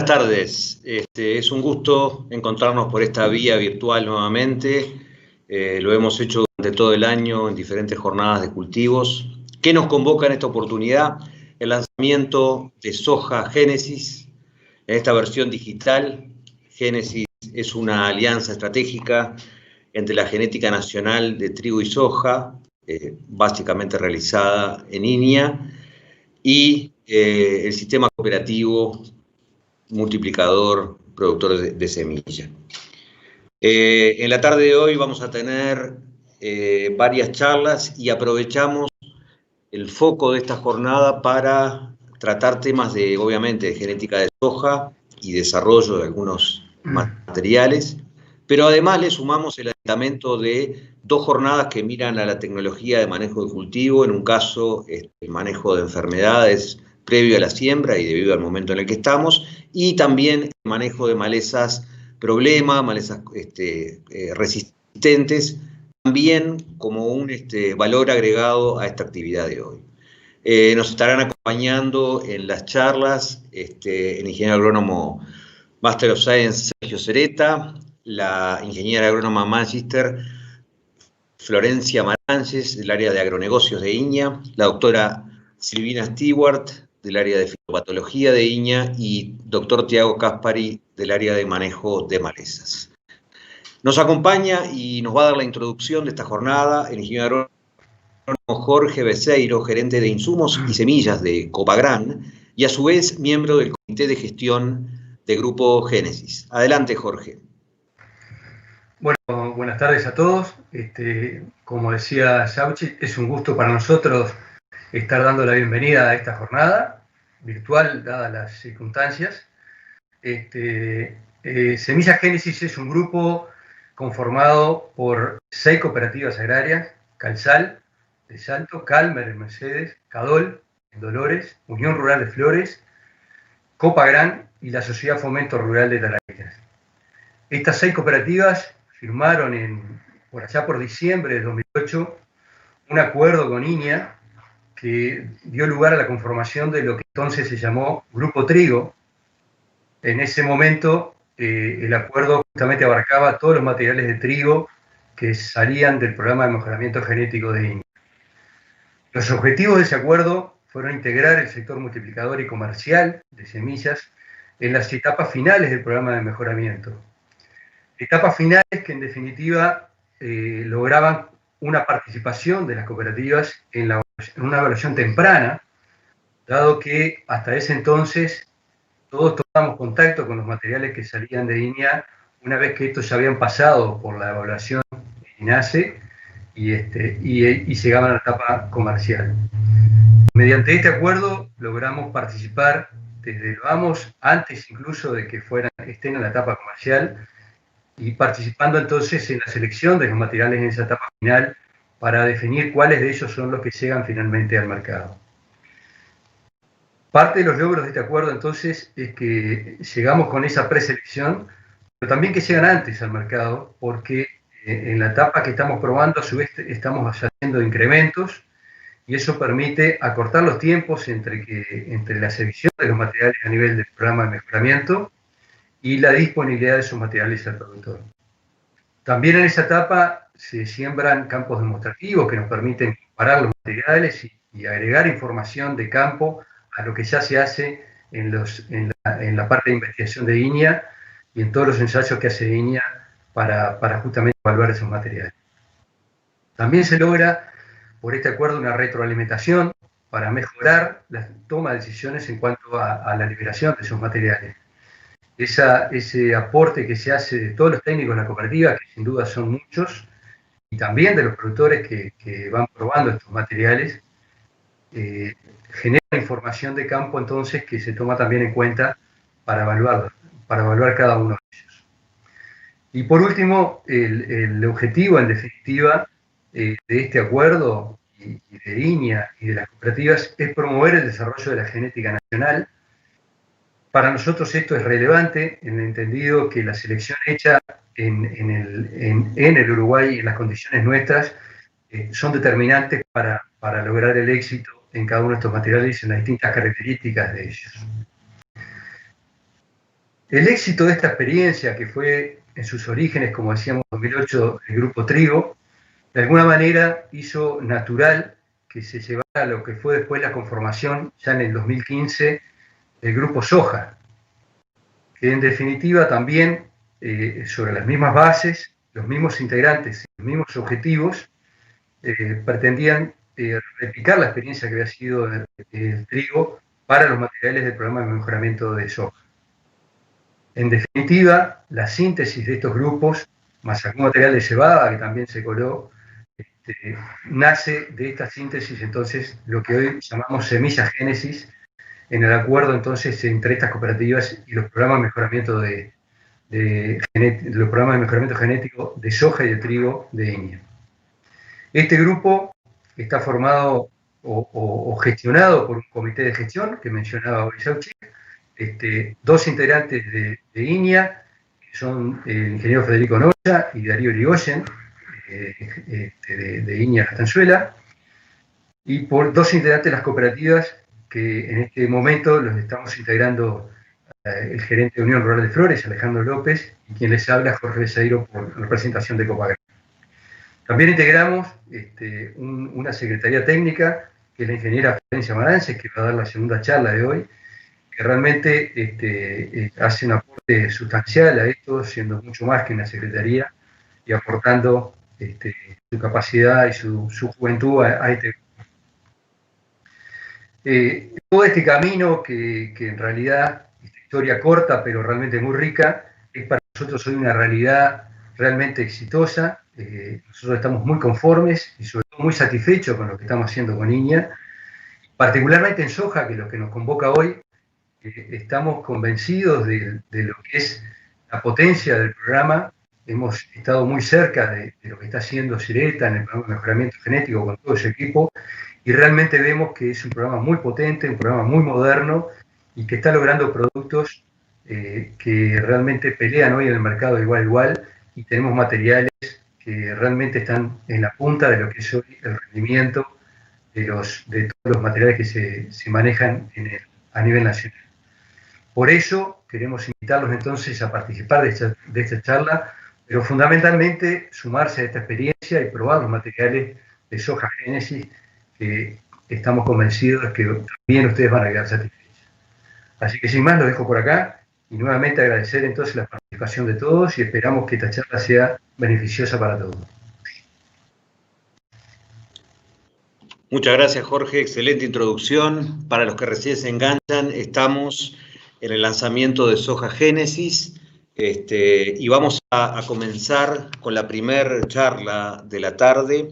Buenas tardes. Es un gusto encontrarnos por esta vía virtual nuevamente. Lo hemos hecho durante todo el año en diferentes jornadas de cultivos. ¿Qué nos convoca en esta oportunidad? El lanzamiento de Soja Génesis en esta versión digital. Génesis es una alianza estratégica entre la genética nacional de trigo y soja, básicamente realizada en INIA, y el sistema cooperativo multiplicador productor de semilla. En la tarde de hoy vamos a tener varias charlas y aprovechamos el foco de esta jornada para tratar temas de, obviamente, de genética de soja y desarrollo de algunos materiales, pero además le sumamos el aditamento de dos jornadas que miran a la tecnología de manejo de cultivo, en un caso el manejo de enfermedades previo a la siembra y debido al momento en el que estamos, y también el manejo de malezas problema, malezas resistentes, también como un valor agregado a esta actividad de hoy. Nos estarán acompañando en las charlas el ingeniero agrónomo Master of Science Sergio Cereta, la ingeniera agrónoma Magister Florencia Maranges, del área de agronegocios de INIA, la doctora Silvina Stewart, del área de fitopatología de INIA, y doctor Tiago Caspari, del área de manejo de malezas. Nos acompaña y nos va a dar la introducción de esta jornada el ingeniero agrónomo Jorge Becerro, gerente de insumos y semillas de Copagran, y a su vez miembro del comité de gestión de Grupo Génesis. Adelante, Jorge. Bueno, buenas tardes a todos. Como decía Sauchi, es un gusto para nosotros estar dando la bienvenida a esta jornada virtual, dadas las circunstancias. Semillas Génesis es un grupo conformado por 6 cooperativas agrarias: Calsal, de Salto, Calmer en Mercedes, Cadol en Dolores, Unión Rural de Flores, Copagran y la Sociedad Fomento Rural de Talaías. Estas 6 cooperativas firmaron por allá por diciembre de 2008 un acuerdo con INIA que dio lugar a la conformación de lo que entonces se llamó Grupo Trigo. En ese momento el acuerdo justamente abarcaba todos los materiales de trigo que salían del programa de mejoramiento genético de INIA. Los objetivos de ese acuerdo fueron integrar el sector multiplicador y comercial de semillas en las etapas finales del programa de mejoramiento. Etapas finales que en definitiva lograban una participación de las cooperativas en una evaluación temprana, dado que hasta ese entonces todos tomábamos contacto con los materiales que salían de INIA una vez que estos ya habían pasado por la evaluación de INASE y llegaban a la etapa comercial. Mediante este acuerdo logramos participar desde, vamos, antes incluso de que estén en la etapa comercial, y participando entonces en la selección de los materiales en esa etapa final para definir cuáles de ellos son los que llegan finalmente al mercado. Parte de los logros de este acuerdo entonces es que llegamos con esa preselección, pero también que llegan antes al mercado, porque en la etapa que estamos probando a su vez estamos haciendo incrementos, y eso permite acortar los tiempos entre la selección de los materiales a nivel del programa de mejoramiento y la disponibilidad de esos materiales al productor. También en esa etapa se siembran campos demostrativos que nos permiten comparar los materiales y agregar información de campo a lo que ya se hace en la parte de investigación de INIA y en todos los ensayos que hace INIA para justamente evaluar esos materiales. También se logra por este acuerdo una retroalimentación para mejorar la toma de decisiones en cuanto a la liberación de esos materiales. Ese aporte que se hace de todos los técnicos de la cooperativa, que sin duda son muchos, y también de los productores que van probando estos materiales, genera información de campo entonces que se toma también en cuenta para evaluar cada uno de ellos. Y por último, el objetivo en definitiva de este acuerdo y de INIA y de las cooperativas es promover el desarrollo de la genética nacional. Para nosotros esto es relevante en el entendido que la selección hecha en el Uruguay y en las condiciones nuestras son determinantes para lograr el éxito en cada uno de estos materiales y en las distintas características de ellos. El éxito de esta experiencia, que fue en sus orígenes, como decíamos, en 2008, el Grupo Trigo, de alguna manera hizo natural que se llevara a lo que fue después la conformación, ya en el 2015, del Grupo Soja, que en definitiva también, sobre las mismas bases, los mismos integrantes, los mismos objetivos, pretendían replicar la experiencia que había sido el trigo para los materiales del programa de mejoramiento de soja. En definitiva, la síntesis de estos grupos, más algún material de cebada que también se coló, nace de esta síntesis, entonces, lo que hoy llamamos semilla génesis, en el acuerdo entonces entre estas cooperativas y los programas de mejoramiento los programas de mejoramiento genético de soja y de trigo de INIA. Este grupo está formado o gestionado por un comité de gestión que mencionaba hoy Sauchi, dos integrantes de INIA, que son el ingeniero Federico Noya y Darío Irigoyen, de INIA Castanzuela, y por dos integrantes de las cooperativas que en este momento los estamos integrando, el gerente de Unión Rural de Flores, Alejandro López, y quien les habla, Jorge Besairo, por representación de Copagro. También integramos una secretaría técnica, que es la ingeniera Florencia Marances, que va a dar la segunda charla de hoy, que realmente hace un aporte sustancial a esto, siendo mucho más que una secretaría, y aportando su capacidad y su juventud a este grupo. Todo este camino que en realidad, esta historia corta pero realmente muy rica, es para nosotros hoy una realidad realmente exitosa. Nosotros estamos muy conformes y sobre todo muy satisfechos con lo que estamos haciendo con INIA, particularmente en soja, que es lo que nos convoca hoy. Estamos convencidos de lo que es la potencia del programa. Hemos estado muy cerca de lo que está haciendo Sireta en el programa de mejoramiento genético con todo ese equipo, y realmente vemos que es un programa muy potente, un programa muy moderno, y que está logrando productos que realmente pelean hoy en el mercado de igual a igual, y tenemos materiales que realmente están en la punta de lo que es hoy el rendimiento de todos los materiales que se manejan a nivel nacional. Por eso queremos invitarlos entonces a participar de esta charla, pero fundamentalmente sumarse a esta experiencia y probar los materiales de soja génesis, que estamos convencidos que también ustedes van a quedar satisfechos. Así que sin más, lo dejo por acá y nuevamente agradecer entonces la participación de todos y esperamos que esta charla sea beneficiosa para todos. Muchas gracias, Jorge. Excelente introducción. Para los que recién se enganchan, estamos en el lanzamiento de Soja Génesis, y vamos a comenzar con la primera charla de la tarde.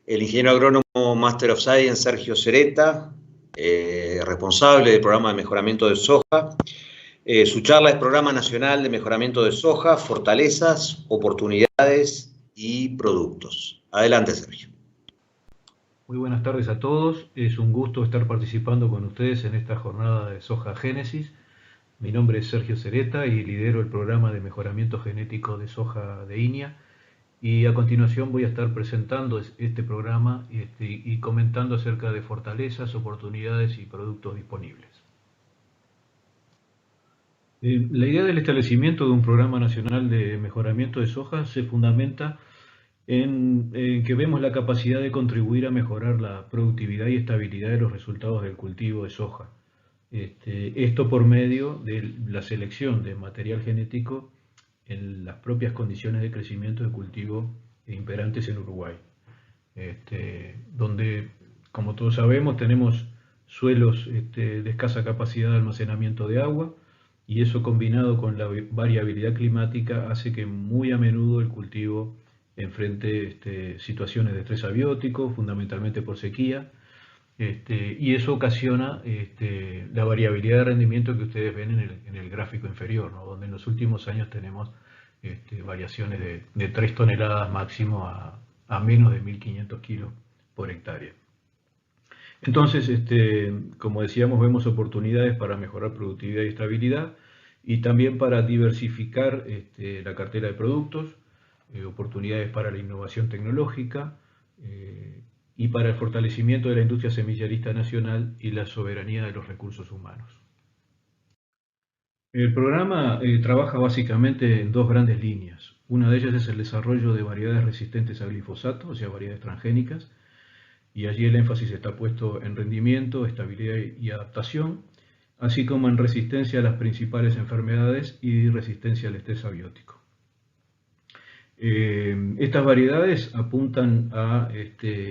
El ingeniero agrónomo Master of Science Sergio Cereta, responsable del programa de mejoramiento de soja. Su charla es Programa Nacional de Mejoramiento de Soja, Fortalezas, Oportunidades y Productos. Adelante, Sergio. Muy buenas tardes a todos. Es un gusto estar participando con ustedes en esta jornada de Soja Génesis. Mi nombre es Sergio Cereta y lidero el programa de mejoramiento genético de soja de INIA. Y a continuación voy a estar presentando este programa y comentando acerca de fortalezas, oportunidades y productos disponibles. La idea del establecimiento de un programa nacional de mejoramiento de soja se fundamenta en que vemos la capacidad de contribuir a mejorar la productividad y estabilidad de los resultados del cultivo de soja. Esto por medio de la selección de material genético en las propias condiciones de crecimiento de cultivo imperantes en Uruguay, donde, como todos sabemos, tenemos suelos de escasa capacidad de almacenamiento de agua, y eso combinado con la variabilidad climática hace que muy a menudo el cultivo enfrente situaciones de estrés abiótico, fundamentalmente por sequía, y eso ocasiona la variabilidad de rendimiento que ustedes ven en el gráfico inferior, ¿no? Donde en los últimos años tenemos variaciones de 3 toneladas máximo a menos de 1.500 kilos por hectárea. Entonces, como decíamos, vemos oportunidades para mejorar productividad y estabilidad, y también para diversificar la cartera de productos, oportunidades para la innovación tecnológica, y para el fortalecimiento de la industria semillarista nacional y la soberanía de los recursos humanos. El programa trabaja básicamente en dos grandes líneas. Una de ellas es el desarrollo de variedades resistentes a glifosato, o sea, variedades transgénicas, y allí el énfasis está puesto en rendimiento, estabilidad y adaptación, así como en resistencia a las principales enfermedades y resistencia al estrés abiótico. Estas variedades apuntan a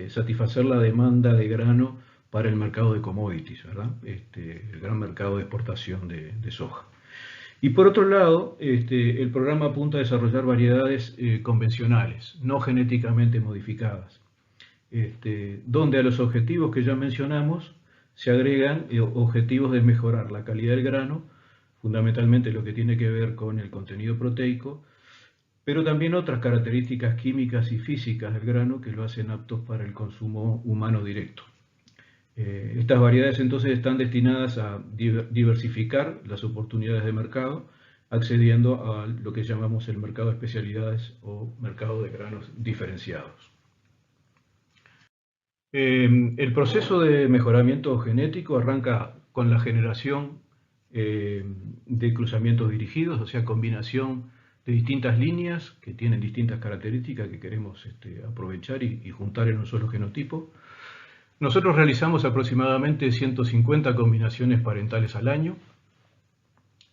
satisfacer la demanda de grano para el mercado de commodities, ¿verdad? El gran mercado de exportación de soja. Y por otro lado, el programa apunta a desarrollar variedades convencionales, no genéticamente modificadas, donde a los objetivos que ya mencionamos se agregan objetivos de mejorar la calidad del grano, fundamentalmente lo que tiene que ver con el contenido proteico, pero también otras características químicas y físicas del grano que lo hacen aptos para el consumo humano directo. Estas variedades entonces están destinadas a diversificar las oportunidades de mercado, accediendo a lo que llamamos el mercado de especialidades o mercado de granos diferenciados. El proceso de mejoramiento genético arranca con la generación de cruzamientos dirigidos, o sea, combinación de distintas líneas que tienen distintas características que queremos aprovechar y juntar en un solo genotipo. Nosotros realizamos aproximadamente 150 combinaciones parentales al año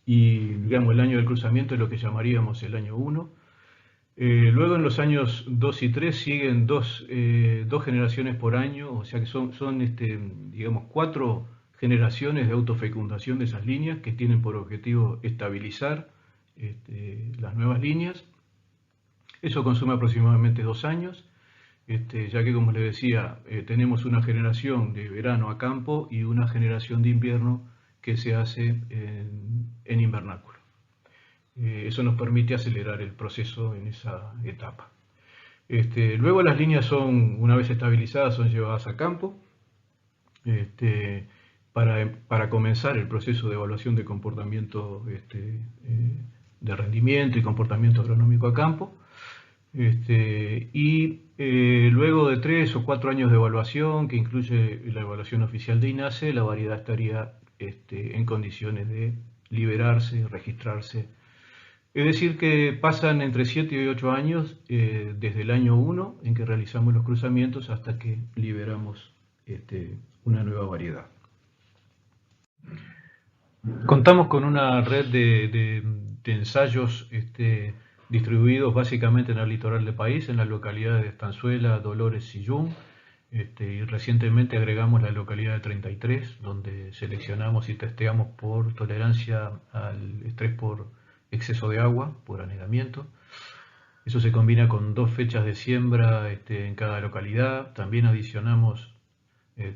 y, digamos, el año del cruzamiento es lo que llamaríamos el año 1. Luego en los años 2 y 3 siguen dos generaciones por año, o sea que son digamos, 4 generaciones de autofecundación de esas líneas que tienen por objetivo estabilizar las nuevas líneas. Eso consume aproximadamente 2 años, ya que, como les decía, tenemos una generación de verano a campo y una generación de invierno que se hace en invernáculo. Eso nos permite acelerar el proceso en esa etapa. Luego las líneas una vez estabilizadas, son llevadas a campo para comenzar el proceso de evaluación de comportamiento de rendimiento y comportamiento agronómico a campo. Luego de 3 o 4 años de evaluación, que incluye la evaluación oficial de INASE, la variedad estaría en condiciones de liberarse, registrarse. Es decir, que pasan entre 7 y 8 años desde el año 1 en que realizamos los cruzamientos hasta que liberamos una nueva variedad. Contamos con una red de ensayos distribuidos básicamente en el litoral del país, en las localidades de Estanzuela, Dolores y Yum, y recientemente agregamos la localidad de 33, donde seleccionamos y testeamos por tolerancia al estrés por exceso de agua, por anegamiento. Eso se combina con 2 fechas de siembra en cada localidad. También adicionamos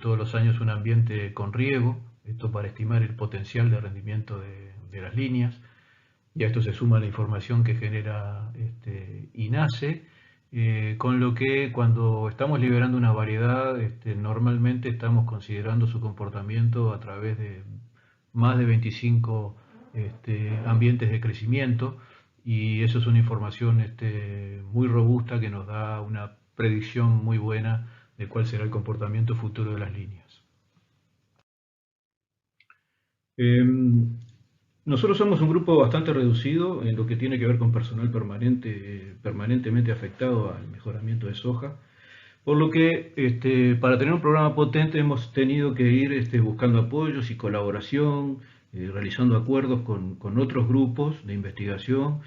todos los años un ambiente con riego, esto para estimar el potencial de rendimiento de las líneas. Y a esto se suma la información que genera INASE, con lo que cuando estamos liberando una variedad, normalmente estamos considerando su comportamiento a través de más de 25 ambientes de crecimiento, y eso es una información muy robusta que nos da una predicción muy buena de cuál será el comportamiento futuro de las líneas. Nosotros somos un grupo bastante reducido en lo que tiene que ver con personal permanentemente afectado al mejoramiento de soja, por lo que para tener un programa potente hemos tenido que ir buscando apoyos y colaboración, realizando acuerdos con otros grupos de investigación,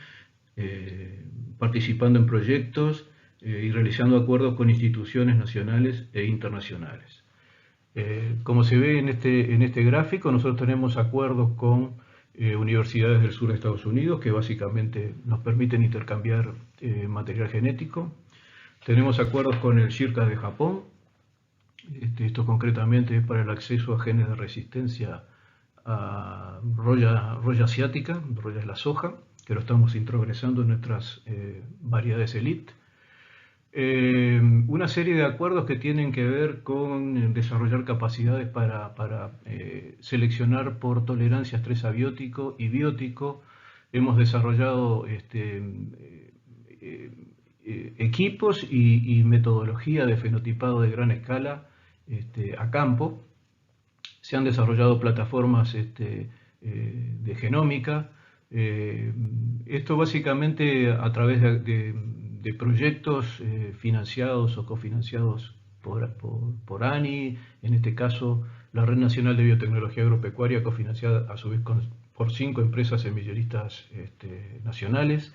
participando en proyectos y realizando acuerdos con instituciones nacionales e internacionales. Como se ve en este gráfico, nosotros tenemos acuerdos con universidades del sur de Estados Unidos que básicamente nos permiten intercambiar material genético. Tenemos acuerdos con el SHIRCAS de Japón. Esto concretamente es para el acceso a genes de resistencia a roya asiática, roya es la soja, que lo estamos introgresando en nuestras variedades elite. Una serie de acuerdos que tienen que ver con desarrollar capacidades para seleccionar por tolerancia a estrés abiótico y biótico. Hemos desarrollado equipos y metodología de fenotipado de gran escala a campo. Se han desarrollado plataformas de genómica, Esto básicamente a través de proyectos financiados o cofinanciados por ANI, en este caso la Red Nacional de Biotecnología Agropecuaria, cofinanciada a su vez por 5 empresas semilleristas nacionales.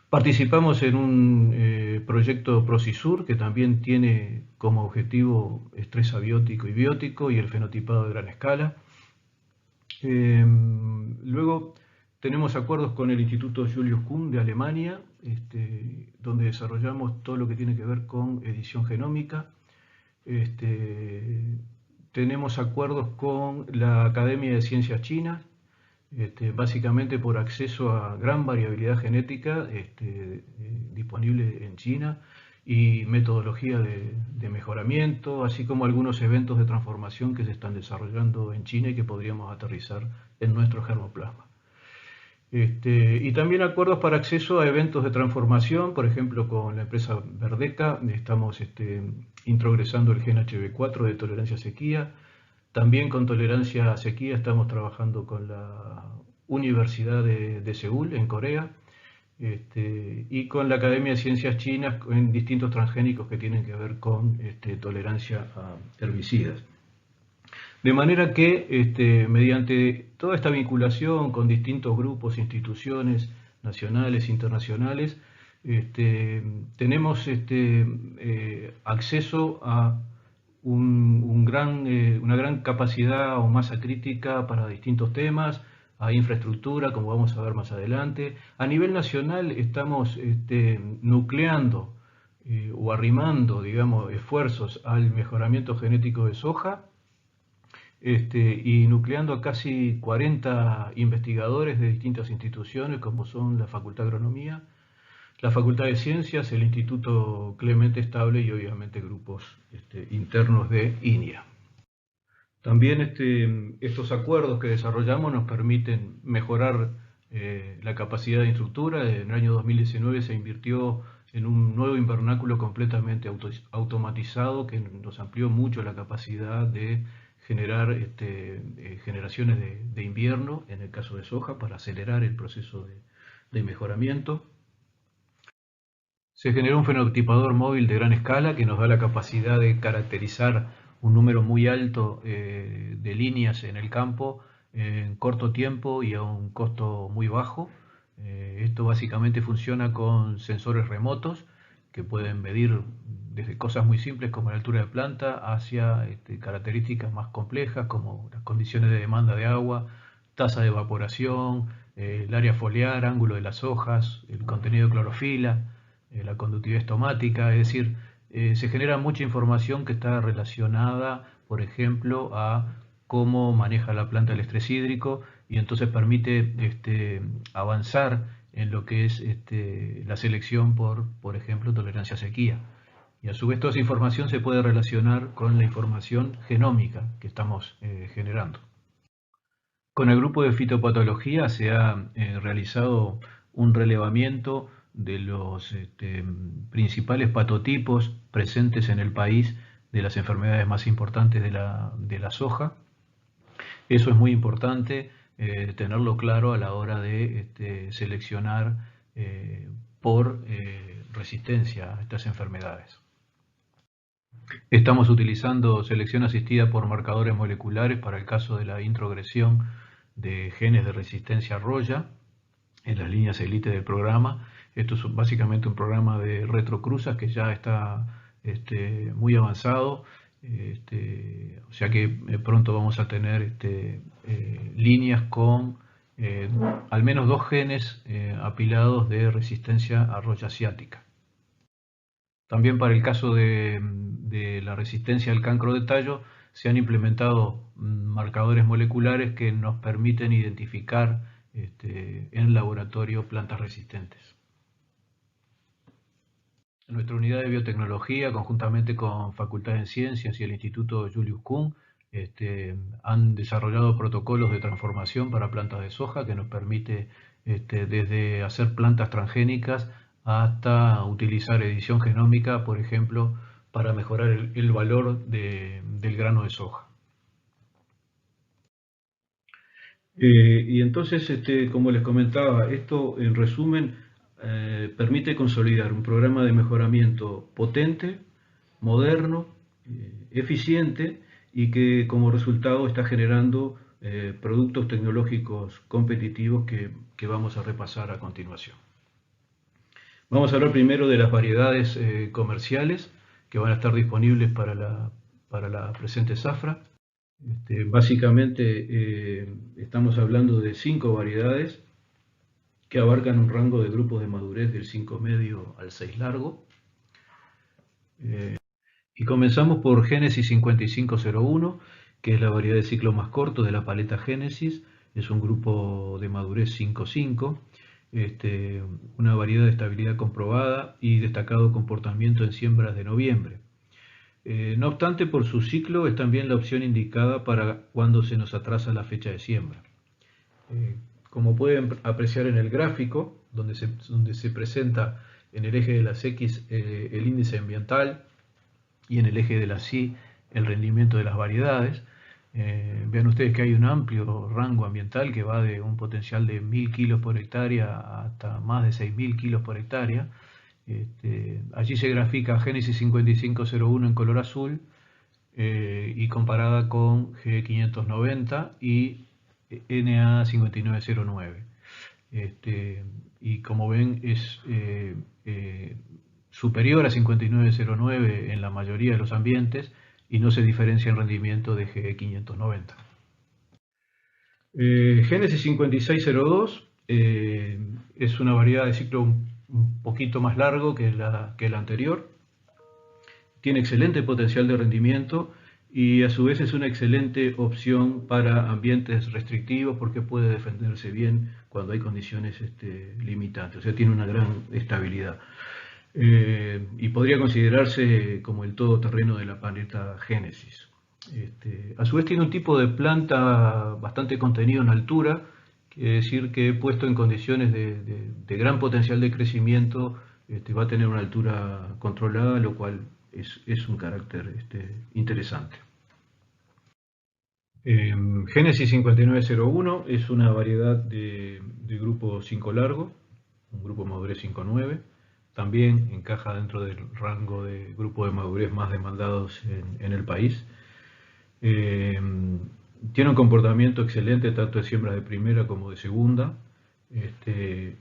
Participamos en un proyecto Procisur, que también tiene como objetivo estrés abiótico y biótico y el fenotipado de gran escala. Luego tenemos acuerdos con el Instituto Julius Kühn de Alemania, donde desarrollamos todo lo que tiene que ver con edición genómica. Tenemos acuerdos con la Academia de Ciencias Chinas, básicamente por acceso a gran variabilidad genética disponible en China y metodología de mejoramiento, así como algunos eventos de transformación que se están desarrollando en China y que podríamos aterrizar en nuestro germoplasma. Y también acuerdos para acceso a eventos de transformación, por ejemplo con la empresa Verdeca estamos introgresando el gen HB4 de tolerancia a sequía. También con tolerancia a sequía estamos trabajando con la Universidad de Seúl en Corea y con la Academia de Ciencias Chinas en distintos transgénicos que tienen que ver con tolerancia a herbicidas. De manera que mediante toda esta vinculación con distintos grupos, instituciones nacionales, internacionales, tenemos acceso a una gran capacidad o masa crítica para distintos temas, a infraestructura, como vamos a ver más adelante. A nivel nacional estamos nucleando o arrimando, digamos, esfuerzos al mejoramiento genético de soja, y nucleando a casi 40 investigadores de distintas instituciones, como son la Facultad de Agronomía, la Facultad de Ciencias, el Instituto Clemente Estable y obviamente grupos internos de INIA. También estos acuerdos que desarrollamos nos permiten mejorar la capacidad de infraestructura. En el año 2019 se invirtió en un nuevo invernáculo completamente automatizado que nos amplió mucho la capacidad de generar generaciones de invierno, en el caso de soja, para acelerar el proceso de mejoramiento. Se generó un fenotipador móvil de gran escala que nos da la capacidad de caracterizar un número muy alto de líneas en el campo en corto tiempo y a un costo muy bajo. Esto básicamente funciona con sensores remotos que pueden medir desde cosas muy simples como la altura de planta hacia características más complejas como las condiciones de demanda de agua, tasa de evaporación, el área foliar, ángulo de las hojas, el contenido de clorofila, la conductividad estomática, es decir, se genera mucha información que está relacionada, por ejemplo, a cómo maneja la planta el estrés hídrico y entonces permite avanzar en lo que es la selección por ejemplo, tolerancia a sequía. Y a su vez toda esa información se puede relacionar con la información genómica que estamos generando. Con el grupo de fitopatología se ha realizado un relevamiento de los principales patotipos presentes en el país de las enfermedades más importantes de la soja. Eso es muy importante tenerlo claro a la hora de seleccionar por resistencia a estas enfermedades. Estamos utilizando selección asistida por marcadores moleculares para el caso de la introgresión de genes de resistencia a roya en las líneas elite del programa. Esto es básicamente un programa de retrocruzas que ya está muy avanzado, o sea que pronto vamos a tener líneas con al menos 2 genes apilados de resistencia a roya asiática. También para el caso de la resistencia al cancro de tallo se han implementado marcadores moleculares que nos permiten identificar en laboratorio plantas resistentes. Nuestra unidad de biotecnología, conjuntamente con Facultad de Ciencias y el Instituto Julius Kühn, han desarrollado protocolos de transformación para plantas de soja que nos permite desde hacer plantas transgénicas hasta utilizar edición genómica, por ejemplo, para mejorar el valor del grano de soja. Y entonces, como les comentaba, esto en resumen permite consolidar un programa de mejoramiento potente, moderno, eficiente y que como resultado está generando productos tecnológicos competitivos que vamos a repasar a continuación. Vamos a hablar primero de las variedades comerciales que van a estar disponibles para la presente zafra. Básicamente estamos hablando de 5 variedades que abarcan un rango de grupos de madurez del 5 medio al 6 largo. Y comenzamos por Génesis 5501, que es la variedad de ciclo más corto de la paleta Génesis. Es un grupo de madurez 5,5, una variedad de estabilidad comprobada y destacado comportamiento en siembras de noviembre. No obstante, por su ciclo es también la opción indicada para cuando se nos atrasa la fecha de siembra. Como pueden apreciar en el gráfico, donde se presenta en el eje de las X el índice ambiental y en el eje de las Y el rendimiento de las variedades, vean ustedes que hay un amplio rango ambiental que va de un potencial de 1000 kilos por hectárea hasta más de 6000 kilos por hectárea. Allí se grafica Génesis 5501 en color azul y comparada con G590 y NA 5909. Y como ven es superior a 5909 en la mayoría de los ambientes y no se diferencia en rendimiento de G590. Génesis 5602 es una variedad de ciclo un poquito más largo que la anterior. Tiene excelente potencial de rendimiento y a su vez es una excelente opción para ambientes restrictivos porque puede defenderse bien cuando hay condiciones limitantes, o sea, tiene una gran estabilidad. Y podría considerarse como el todoterreno de la paleta Génesis. A su vez tiene un tipo de planta bastante contenido en altura, quiere decir que puesto en condiciones de gran potencial de crecimiento va a tener una altura controlada, lo cual es un carácter interesante. Génesis 5901 es una variedad de grupo 5 largo, un grupo de madurez 5,9. También encaja dentro del rango de grupo de madurez más demandados en el país. Tiene un comportamiento excelente tanto de siembra de primera como de segunda,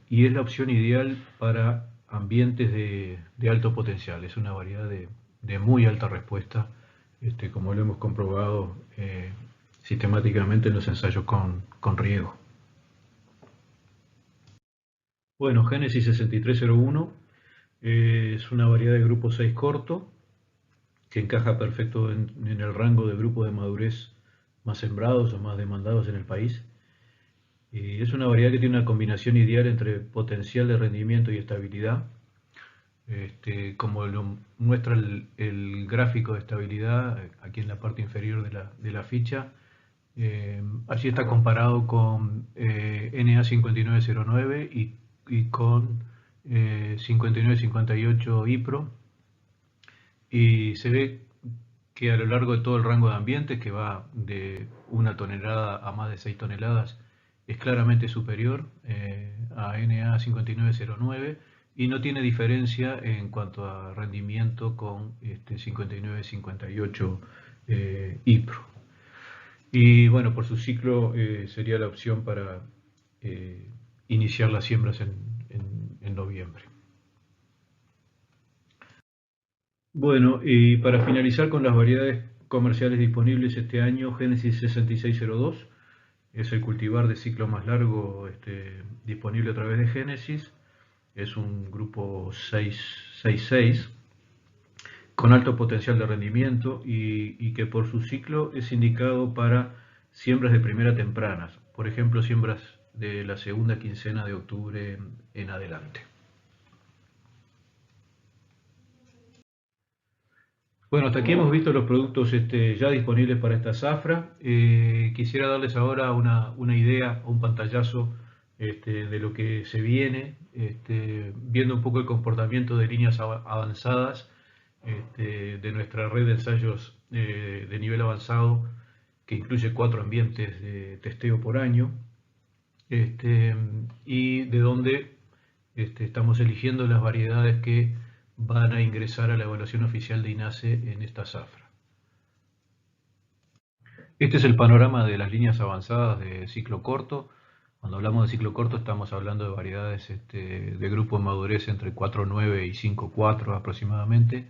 y es la opción ideal para ambientes de alto potencial. Es una variedad de muy alta respuesta, como lo hemos comprobado sistemáticamente en los ensayos con riego. Bueno, Génesis 6301 es una variedad de grupo 6 corto que encaja perfecto en el rango de grupos de madurez más sembrados o más demandados en el país. Es una variedad que tiene una combinación ideal entre potencial de rendimiento y estabilidad. Como lo muestra el gráfico de estabilidad aquí en la parte inferior de la ficha, allí está comparado con NA 5909 y con 5958 IPRO, y se ve que a lo largo de todo el rango de ambientes, que va de 1 tonelada a más de 6 toneladas, es claramente superior a NA 5909 y no tiene diferencia en cuanto a rendimiento con 5958 IPRO. Y bueno, por su ciclo sería la opción para iniciar las siembras en noviembre. Bueno, y para finalizar con las variedades comerciales disponibles este año, Génesis 6602 es el cultivar de ciclo más largo disponible a través de Génesis. Es un grupo 6,6 con alto potencial de rendimiento y que por su ciclo es indicado para siembras de primera tempranas, por ejemplo siembras de la segunda quincena de octubre en adelante. Bueno, hasta aquí hemos visto los productos ya disponibles para esta zafra. Quisiera darles ahora una idea, un pantallazo de lo que se viene, viendo un poco el comportamiento de líneas avanzadas de nuestra red de ensayos de nivel avanzado que incluye 4 ambientes de testeo por año, y de donde estamos eligiendo las variedades que van a ingresar a la evaluación oficial de INASE en esta zafra. Este es el panorama de las líneas avanzadas de ciclo corto. Cuando hablamos de ciclo corto estamos hablando de variedades de grupo de madurez entre 4.9 y 5.4 aproximadamente.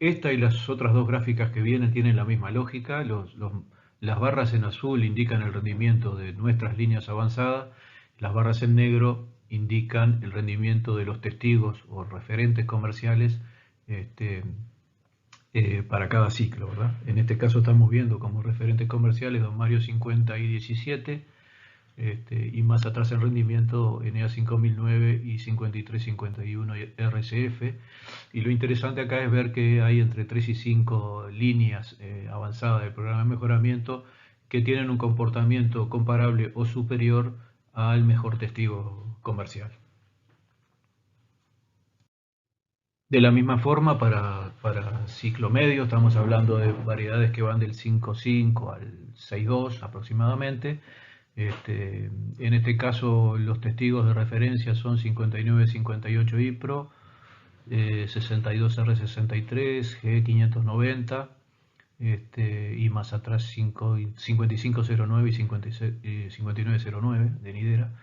Esta y las otras dos gráficas que vienen tienen la misma lógica. Las barras en azul indican el rendimiento de nuestras líneas avanzadas, las barras en negro indican el rendimiento de los testigos o referentes comerciales para cada ciclo, ¿verdad? En este caso estamos viendo como referentes comerciales Don Mario 50 y 17, y más atrás en rendimiento NEA 5009 y 5351 RCF. Y lo interesante acá es ver que hay entre 3 y 5 líneas avanzadas del programa de mejoramiento que tienen un comportamiento comparable o superior al mejor testigo comercial. De la misma forma, para ciclo medio, estamos hablando de variedades que van del 5.5 al 6.2 aproximadamente. En este caso, los testigos de referencia son 5958 IPRO, 62R63, G590, y más atrás 5509 y 5909 de Nidera.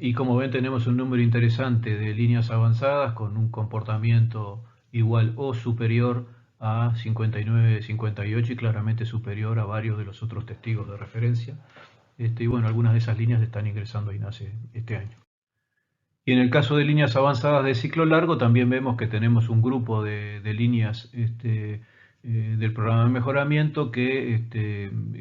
Y como ven, tenemos un número interesante de líneas avanzadas con un comportamiento igual o superior a 59, 58 y claramente superior a varios de los otros testigos de referencia. Y bueno, algunas de esas líneas están ingresando a INASE este año. Y en el caso de líneas avanzadas de ciclo largo también vemos que tenemos un grupo de líneas del programa de mejoramiento que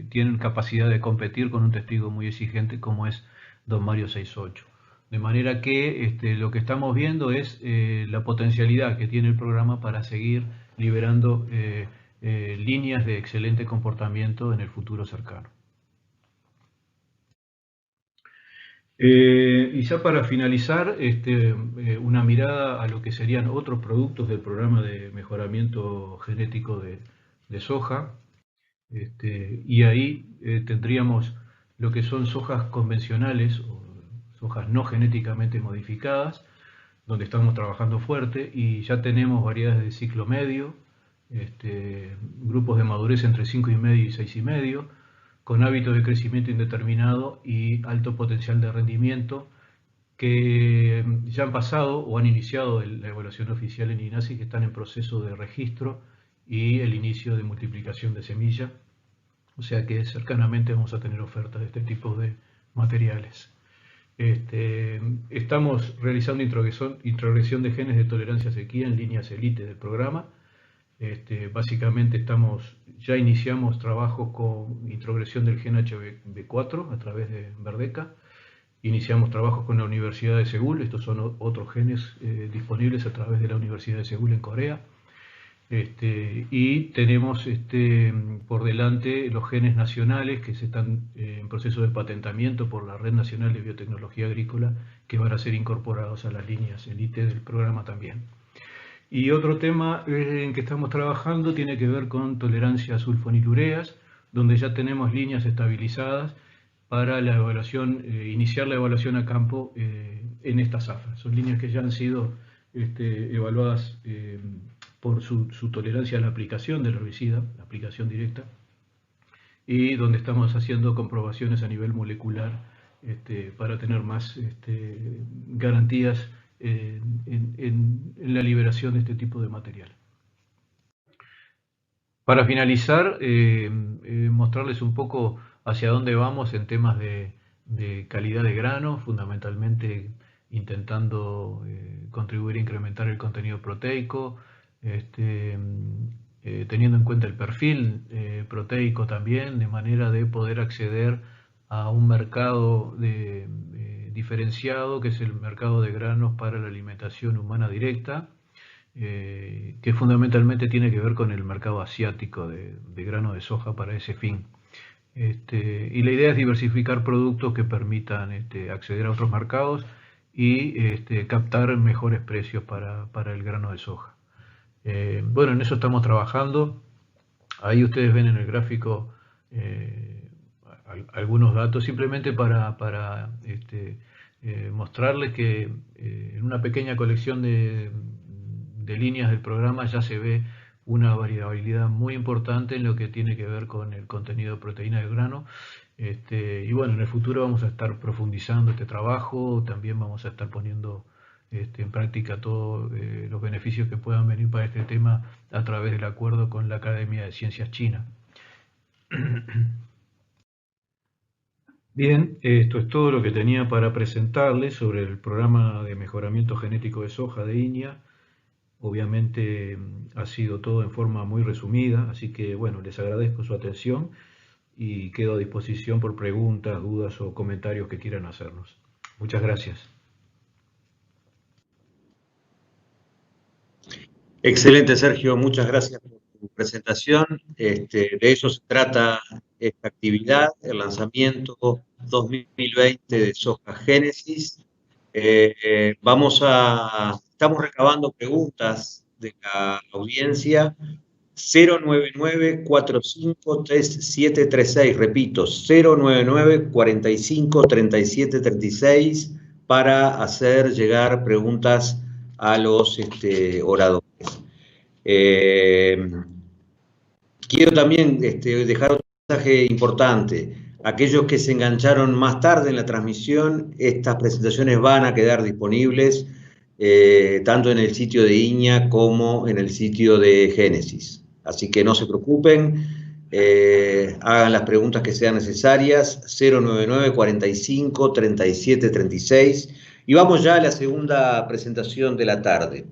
tienen capacidad de competir con un testigo muy exigente como es Don Mario 6.8. De manera que lo que estamos viendo es la potencialidad que tiene el programa para seguir liberando líneas de excelente comportamiento en el futuro cercano. Y ya para finalizar, una mirada a lo que serían otros productos del programa de mejoramiento genético de soja. Y ahí tendríamos lo que son sojas convencionales o sojas no genéticamente modificadas, donde estamos trabajando fuerte y ya tenemos variedades de ciclo medio, grupos de madurez entre 5,5 y 6,5, con hábitos de crecimiento indeterminado y alto potencial de rendimiento, que ya han pasado o han iniciado la evaluación oficial en INASE, que están en proceso de registro y el inicio de multiplicación de semilla. O sea que cercanamente vamos a tener ofertas de este tipo de materiales. Estamos realizando introgresión de genes de tolerancia a sequía en líneas elite del programa. Básicamente ya iniciamos trabajo con introgresión del gen HB4 a través de Verdeca. Iniciamos trabajos con la Universidad de Seúl. Estos son otros genes disponibles a través de la Universidad de Seúl en Corea. Y tenemos por delante los genes nacionales que se están en proceso de patentamiento por la Red Nacional de Biotecnología Agrícola, que van a ser incorporados a las líneas elite del programa también. Y otro tema en que estamos trabajando tiene que ver con tolerancia a sulfonilureas, donde ya tenemos líneas estabilizadas para la evaluación, iniciar la evaluación a campo en esta zafra. Son líneas que ya han sido evaluadas por su tolerancia a la aplicación del herbicida, la aplicación directa, y donde estamos haciendo comprobaciones a nivel molecular para tener más garantías en la liberación de este tipo de material. Para finalizar, mostrarles un poco hacia dónde vamos en temas de calidad de grano, fundamentalmente intentando contribuir a incrementar el contenido proteico, teniendo en cuenta el perfil proteico también, de manera de poder acceder a un mercado diferenciado, que es el mercado de granos para la alimentación humana directa, que fundamentalmente tiene que ver con el mercado asiático de grano de soja para ese fin. Y la idea es diversificar productos que permitan acceder a otros mercados y captar mejores precios para el grano de soja. Bueno, en eso estamos trabajando. Ahí ustedes ven en el gráfico algunos datos, simplemente para mostrarles que en una pequeña colección de líneas del programa ya se ve una variabilidad muy importante en lo que tiene que ver con el contenido de proteína del grano. Y bueno, en el futuro vamos a estar profundizando este trabajo, también vamos a estar poniendo en práctica todos los beneficios que puedan venir para este tema a través del acuerdo con la Academia de Ciencias China. Bien, esto es todo lo que tenía para presentarles sobre el programa de mejoramiento genético de soja de INIA. Obviamente ha sido todo en forma muy resumida, así que bueno, les agradezco su atención y quedo a disposición por preguntas, dudas o comentarios que quieran hacernos. Muchas gracias. Excelente, Sergio, muchas gracias por tu presentación. De eso se trata esta actividad, el lanzamiento 2020 de Soja Génesis. Estamos recabando preguntas de la audiencia. 099-453736, repito, 099-453736 para hacer llegar preguntas a los oradores. Quiero también dejar otro mensaje importante. Aquellos que se engancharon más tarde en la transmisión, estas presentaciones van a quedar disponibles tanto en el sitio de INIA como en el sitio de Génesis. Así que no se preocupen, hagan las preguntas que sean necesarias, 099-45-3736. Y vamos ya a la segunda presentación de la tarde,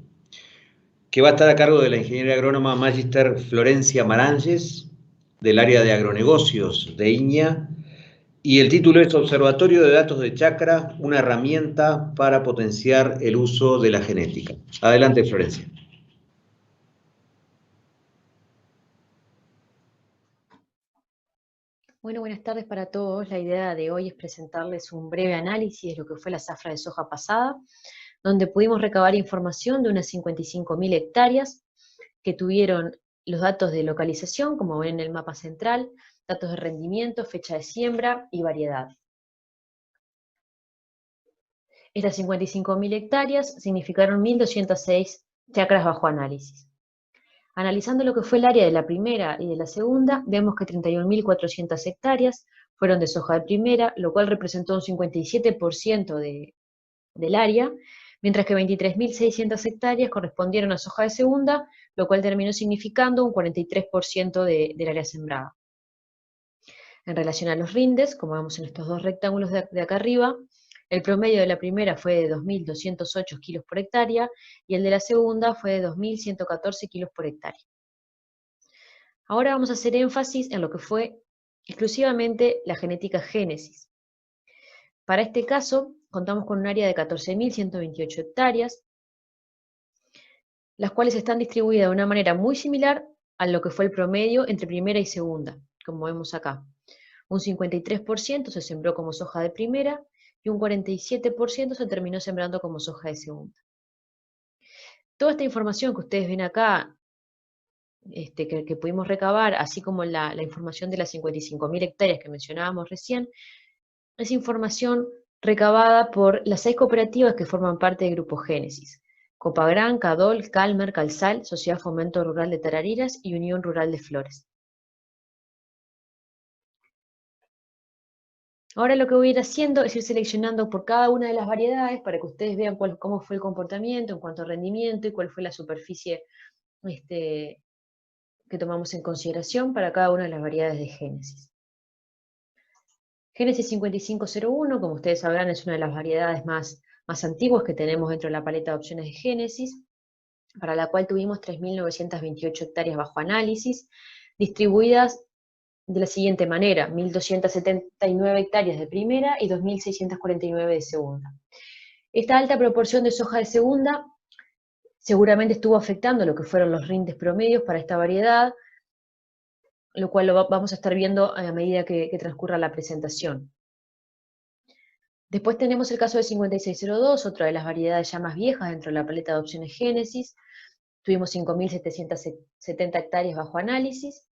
que va a estar a cargo de la ingeniera agrónoma Magister Florencia Maranges, del área de agronegocios de INIA, y el título es Observatorio de Datos de Chacra, una herramienta para potenciar el uso de la genética. Adelante, Florencia. Bueno, buenas tardes para todos. La idea de hoy es presentarles un breve análisis de lo que fue la zafra de soja pasada, donde pudimos recabar información de unas 55.000 hectáreas que tuvieron los datos de localización, como ven en el mapa central, datos de rendimiento, fecha de siembra y variedad. Estas 55.000 hectáreas significaron 1.206 chacras bajo análisis. Analizando lo que fue el área de la primera y de la segunda, vemos que 31.400 hectáreas fueron de soja de primera, lo cual representó un 57% del área, mientras que 23.600 hectáreas correspondieron a soja de segunda, lo cual terminó significando un 43% del área sembrada. En relación a los rindes, como vemos en estos dos rectángulos de acá arriba, el promedio de la primera fue de 2.208 kilos por hectárea y el de la segunda fue de 2.114 kilos por hectárea. Ahora vamos a hacer énfasis en lo que fue exclusivamente la genética Génesis. Para este caso, contamos con un área de 14.128 hectáreas, las cuales están distribuidas de una manera muy similar a lo que fue el promedio entre primera y segunda, como vemos acá. Un 53% se sembró como soja de primera y un 47% se terminó sembrando como soja de segunda. Toda esta información que ustedes ven acá, que pudimos recabar, así como la información de las 55.000 hectáreas que mencionábamos recién, es información recabada por las 6 cooperativas que forman parte del Grupo Génesis: Copagran, Cadol, Calmer, Calsal, Sociedad Fomento Rural de Tarariras y Unión Rural de Flores. Ahora lo que voy a ir haciendo es ir seleccionando por cada una de las variedades para que ustedes vean cómo fue el comportamiento en cuanto a rendimiento y cuál fue la superficie que tomamos en consideración para cada una de las variedades de Génesis. Génesis 5501, como ustedes sabrán, es una de las variedades más antiguas que tenemos dentro de la paleta de opciones de Génesis, para la cual tuvimos 3.928 hectáreas bajo análisis, distribuidas de la siguiente manera: 1.279 hectáreas de primera y 2.649 de segunda. Esta alta proporción de soja de segunda seguramente estuvo afectando lo que fueron los rindes promedios para esta variedad, lo cual lo vamos a estar viendo a medida que transcurra la presentación. Después tenemos el caso de 5602, otra de las variedades ya más viejas dentro de la paleta de opciones Génesis. Tuvimos 5.770 hectáreas bajo análisis.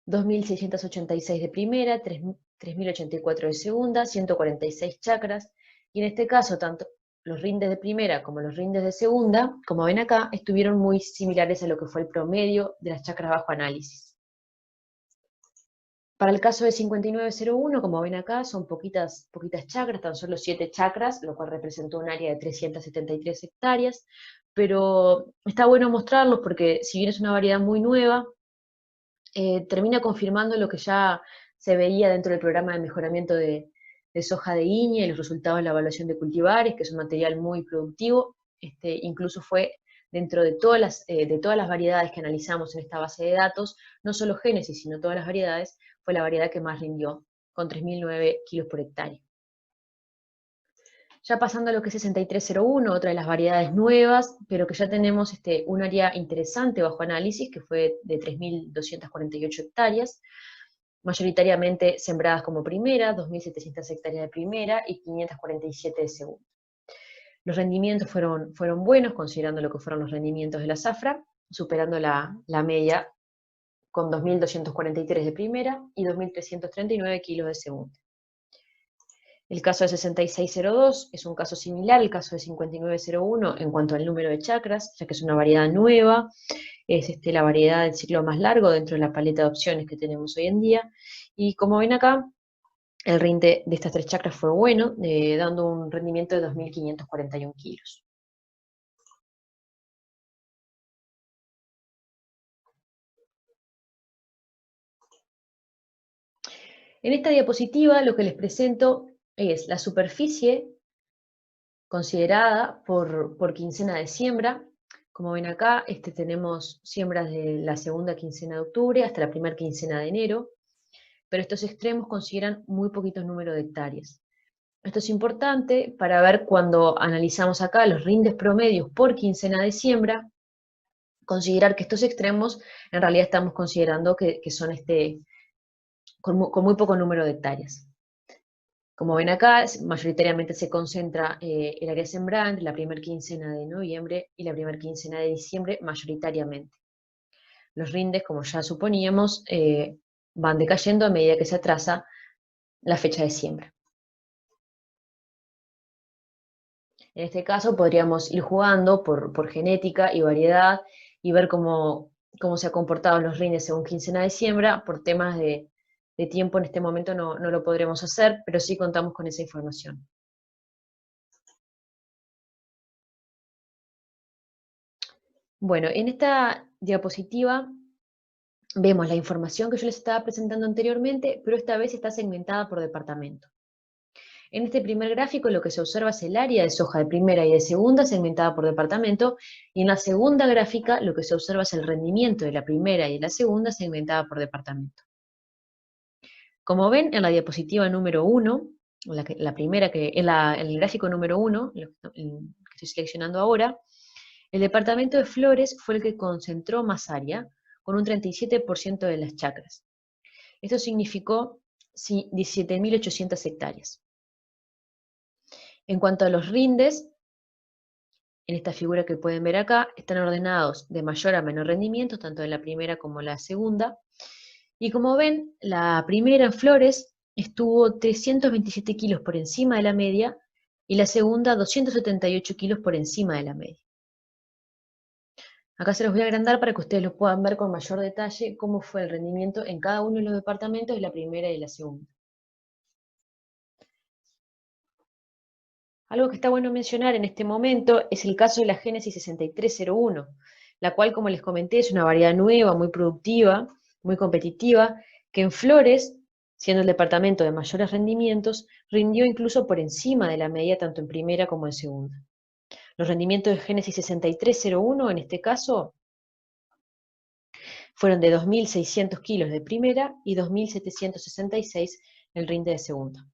2.686 de primera, 3.084 de segunda, 146 chakras, y en este caso tanto los rindes de primera como los rindes de segunda, como ven acá, estuvieron muy similares a lo que fue el promedio de las chakras bajo análisis. Para el caso de 5901, como ven acá, son poquitas chakras, tan solo 7 chakras, lo cual representó un área de 373 hectáreas, pero está bueno mostrarlos porque si bien es una variedad muy nueva, termina confirmando lo que ya se veía dentro del programa de mejoramiento de soja de Iña y los resultados de la evaluación de cultivares, que es un material muy productivo. Incluso fue dentro de todas las variedades que analizamos en esta base de datos, no solo Génesis, sino todas las variedades, fue la variedad que más rindió, con 3.009 kilos por hectárea. Ya pasando a lo que es 6301, otra de las variedades nuevas, pero que ya tenemos un área interesante bajo análisis, que fue de 3.248 hectáreas, mayoritariamente sembradas como primera, 2.700 hectáreas de primera y 547 de segunda. Los rendimientos fueron buenos, considerando lo que fueron los rendimientos de la zafra, superando la media con 2.243 de primera y 2.339 kilos de segunda. El caso de 6602 es un caso similar al caso de 5901 en cuanto al número de chakras, ya que es una variedad nueva, es la variedad del ciclo más largo dentro de la paleta de opciones que tenemos hoy en día, y como ven acá, el rinde de estas 3 chakras fue bueno, dando un rendimiento de 2.541 kilos. En esta diapositiva lo que les presento es la superficie considerada por quincena de siembra. Como ven acá, tenemos siembras de la segunda quincena de octubre hasta la primera quincena de enero, pero estos extremos consideran muy poquitos números de hectáreas. Esto es importante para ver cuando analizamos acá los rindes promedios por quincena de siembra, considerar que estos extremos en realidad estamos considerando que son con muy poco número de hectáreas. Como ven acá, mayoritariamente se concentra el área sembrada entre la primera quincena de noviembre y la primera quincena de diciembre, mayoritariamente. Los rindes, como ya suponíamos, van decayendo a medida que se atrasa la fecha de siembra. En este caso podríamos ir jugando por genética y variedad y ver cómo se han comportado los rindes según quincena de siembra. Por temas de tiempo en este momento no lo podremos hacer, pero sí contamos con esa información. Bueno, en esta diapositiva vemos la información que yo les estaba presentando anteriormente, pero esta vez está segmentada por departamento. En este primer gráfico lo que se observa es el área de soja de primera y de segunda segmentada por departamento, y en la segunda gráfica lo que se observa es el rendimiento de la primera y de la segunda segmentada por departamento. Como ven en la diapositiva número 1, el gráfico número 1, el que estoy seleccionando ahora, el departamento de Flores fue el que concentró más área, con un 37% de las chacras. Esto significó 17.800 hectáreas. En cuanto a los rindes, en esta figura que pueden ver acá, están ordenados de mayor a menor rendimiento, tanto en la primera como en la segunda. Y como ven, la primera en Flores estuvo 327 kilos por encima de la media y la segunda 278 kilos por encima de la media. Acá se los voy a agrandar para que ustedes lo puedan ver con mayor detalle cómo fue el rendimiento en cada uno de los departamentos de la primera y la segunda. Algo que está bueno mencionar en este momento es el caso de la Génesis 6301, la cual, como les comenté, es una variedad nueva, muy productiva, muy competitiva, que en Flores, siendo el departamento de mayores rendimientos, rindió incluso por encima de la media tanto en primera como en segunda. Los rendimientos de Génesis 6301, en este caso, fueron de 2.600 kilos de primera y 2.766 el rinde de segunda.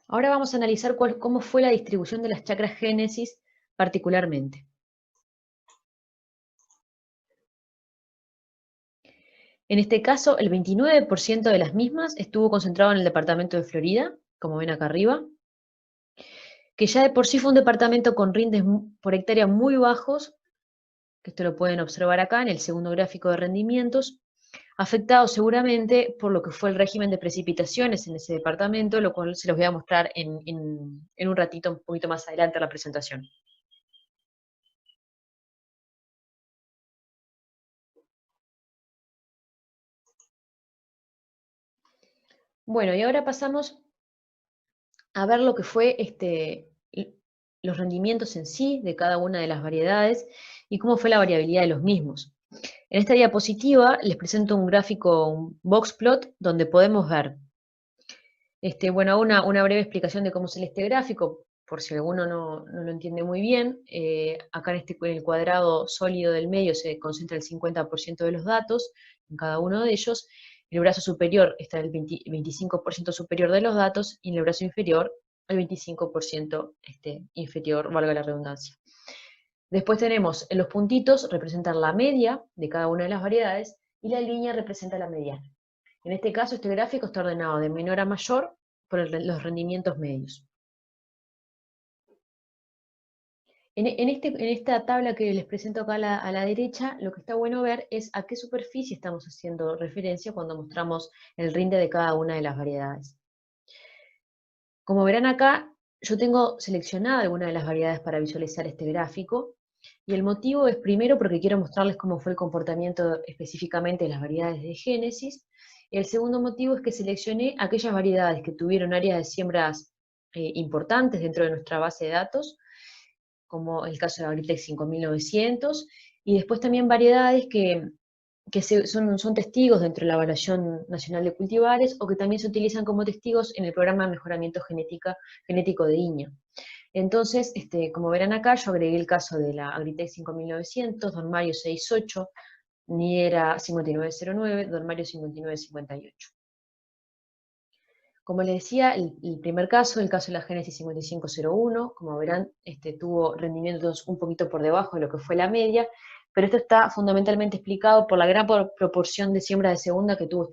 Ahora vamos a analizar cómo fue la distribución de las chakras Génesis particularmente. En este caso, el 29% de las mismas estuvo concentrado en el departamento de Florida, como ven acá arriba, que ya de por sí fue un departamento con rindes por hectárea muy bajos, que esto lo pueden observar acá en el segundo gráfico de rendimientos, afectado seguramente por lo que fue el régimen de precipitaciones en ese departamento, lo cual se los voy a mostrar en un ratito, un poquito más adelante en la presentación. Bueno, y ahora pasamos a ver lo que fue los rendimientos en sí de cada una de las variedades y cómo fue la variabilidad de los mismos. En esta diapositiva les presento un gráfico, un box plot, donde podemos ver, bueno, hago una breve explicación de cómo es este gráfico, por si alguno no lo entiende muy bien. Acá en el cuadrado sólido del medio se concentra el 50% de los datos en cada uno de ellos. En el brazo superior está el 25% superior de los datos y en el brazo inferior el 25% inferior, valga la redundancia. Después tenemos los puntitos, representan la media de cada una de las variedades y la línea representa la mediana. En este caso, este gráfico está ordenado de menor a mayor por los rendimientos medios. En esta tabla que les presento acá a la derecha, lo que está bueno ver es a qué superficie estamos haciendo referencia cuando mostramos el rinde de cada una de las variedades. Como verán acá, yo tengo seleccionada algunas de las variedades para visualizar este gráfico, y el motivo es primero porque quiero mostrarles cómo fue el comportamiento específicamente de las variedades de génesis. El segundo motivo es que seleccioné aquellas variedades que tuvieron áreas de siembras importantes dentro de nuestra base de datos, como el caso de Agritex 5900, y después también variedades que son testigos dentro de la Evaluación Nacional de Cultivares o que también se utilizan como testigos en el programa de mejoramiento genético de INAH. Entonces, como verán acá, yo agregué el caso de la Agritex 5900, Don Mario 68, Nidera 5909, Don Mario 5958. Como les decía, el primer caso, el caso de la Génesis 5501, como verán, tuvo rendimientos un poquito por debajo de lo que fue la media, pero esto está fundamentalmente explicado por la gran proporción de siembra de segunda que tuvo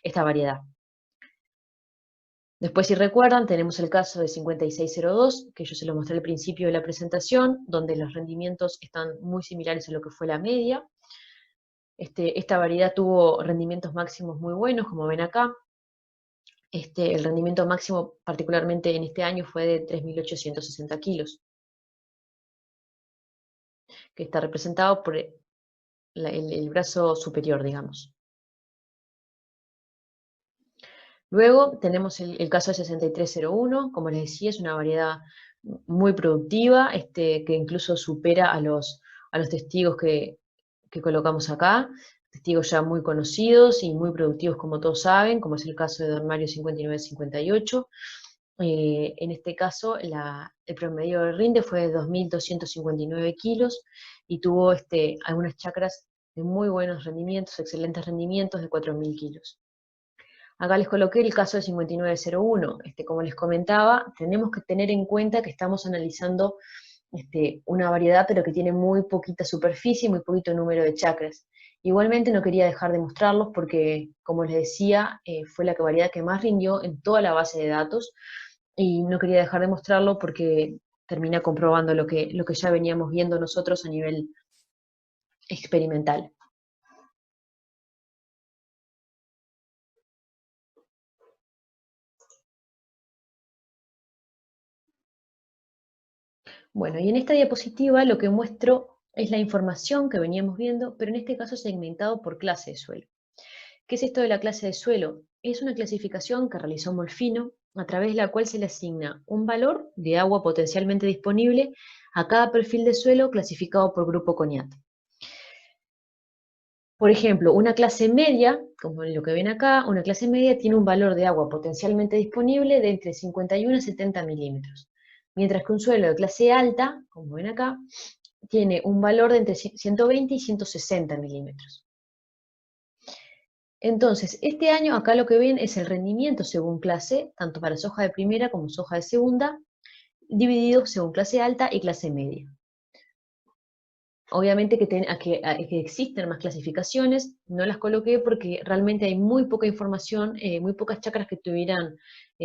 esta variedad. Después, si recuerdan, tenemos el caso de 5602, que yo se lo mostré al principio de la presentación, donde los rendimientos están muy similares a lo que fue la media. Esta variedad tuvo rendimientos máximos muy buenos, como ven acá. El rendimiento máximo, particularmente en este año, fue de 3.860 kilos, que está representado por el brazo superior, digamos. Luego tenemos el caso de 6301, como les decía, es una variedad muy productiva, que incluso supera a los testigos que colocamos acá, testigos ya muy conocidos y muy productivos como todos saben, como es el caso de Don Mario 5958. En este caso, el promedio de rinde fue de 2.259 kilos y tuvo algunas chacras de muy buenos rendimientos, excelentes rendimientos de 4.000 kilos. Acá les coloqué el caso de 5901. Como les comentaba, tenemos que tener en cuenta que estamos analizando una variedad, pero que tiene muy poquita superficie y muy poquito número de chacras. Igualmente no quería dejar de mostrarlos porque, como les decía, fue la variedad que más rindió en toda la base de datos, y no quería dejar de mostrarlo porque termina comprobando lo que ya veníamos viendo nosotros a nivel experimental. Bueno, y en esta diapositiva lo que muestro es la información que veníamos viendo, pero en este caso segmentado por clase de suelo. ¿Qué es esto de la clase de suelo? Es una clasificación que realizó Molfino, a través de la cual se le asigna un valor de agua potencialmente disponible a cada perfil de suelo clasificado por grupo CONIAT. Por ejemplo, una clase media, como lo que ven acá, una clase media tiene un valor de agua potencialmente disponible de entre 51 a 70 milímetros, mientras que un suelo de clase alta, como ven acá, tiene un valor de entre 120 y 160 milímetros. Entonces, este año acá lo que ven es el rendimiento según clase, tanto para soja de primera como soja de segunda, dividido según clase alta y clase media. Obviamente que existen más clasificaciones, no las coloqué porque realmente hay muy poca información, muy pocas chacras que tuvieran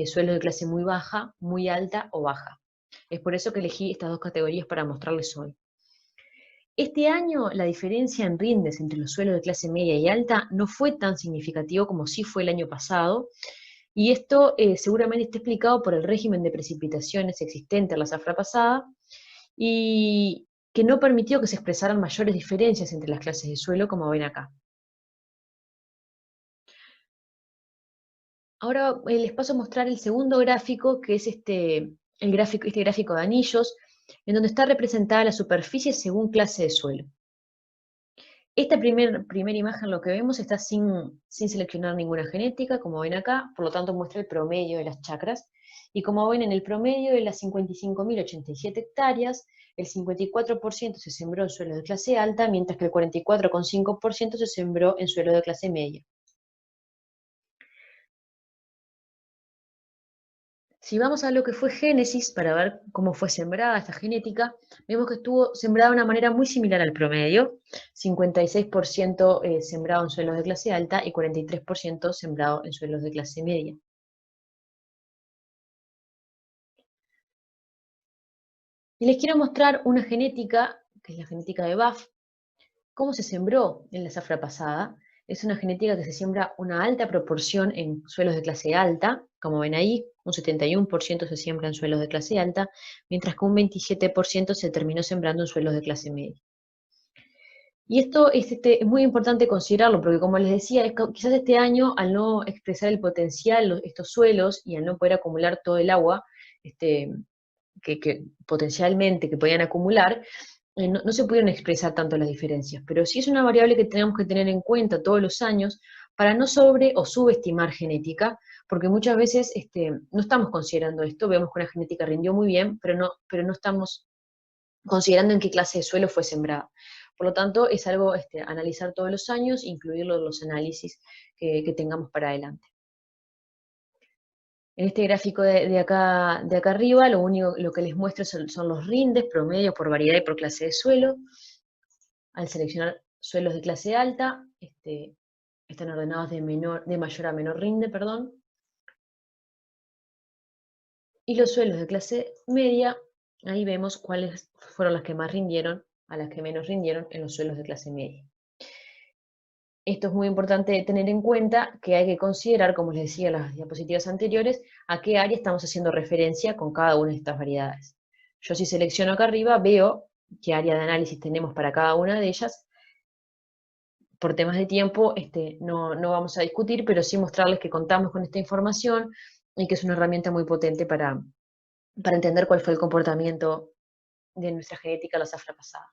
suelos de clase muy baja, muy alta o baja. Es por eso que elegí estas dos categorías para mostrarles hoy. Este año la diferencia en rindes entre los suelos de clase media y alta no fue tan significativo como sí fue el año pasado, y esto seguramente está explicado por el régimen de precipitaciones existente en la zafra pasada, y que no permitió que se expresaran mayores diferencias entre las clases de suelo, como ven acá. Ahora les paso a mostrar el segundo gráfico, que es este gráfico de anillos, en donde está representada la superficie según clase de suelo. Esta primera imagen, lo que vemos, está sin seleccionar ninguna genética, como ven acá, por lo tanto muestra el promedio de las chacras. Y como ven, en el promedio de las 55.087 hectáreas, el 54% se sembró en suelos de clase alta, mientras que el 44,5% se sembró en suelos de clase media. Si vamos a lo que fue Génesis, para ver cómo fue sembrada esta genética, vemos que estuvo sembrada de una manera muy similar al promedio, 56% sembrado en suelos de clase alta y 43% sembrado en suelos de clase media. Y les quiero mostrar una genética, que es la genética de BAF, cómo se sembró en la zafra pasada. Es una genética que se siembra una alta proporción en suelos de clase alta, como ven ahí, un 71% se siembra en suelos de clase alta, mientras que un 27% se terminó sembrando en suelos de clase media. Y esto es muy importante considerarlo, porque como les decía, quizás este año, al no expresar el potencial, estos suelos, y al no poder acumular todo el agua que potencialmente que podían acumular, no se pudieron expresar tanto las diferencias, pero sí es una variable que tenemos que tener en cuenta todos los años para no sobre o subestimar genética, porque muchas veces no estamos considerando esto, vemos que una genética rindió muy bien, pero no estamos considerando en qué clase de suelo fue sembrada. Por lo tanto, es algo analizar todos los años, incluirlo en los análisis que tengamos para adelante. En este gráfico de acá arriba, lo que les muestro son los rindes, promedio por variedad y por clase de suelo. Al seleccionar suelos de clase alta, están ordenados de mayor a menor rinde, perdón. Y los suelos de clase media, ahí vemos cuáles fueron las que más rindieron a las que menos rindieron en los suelos de clase media. Esto es muy importante tener en cuenta, que hay que considerar, como les decía en las diapositivas anteriores, a qué área estamos haciendo referencia con cada una de estas variedades. Yo, si selecciono acá arriba, veo qué área de análisis tenemos para cada una de ellas. Por temas de tiempo no vamos a discutir, pero sí mostrarles que contamos con esta información y que es una herramienta muy potente para entender cuál fue el comportamiento de nuestra genética la zafra pasada.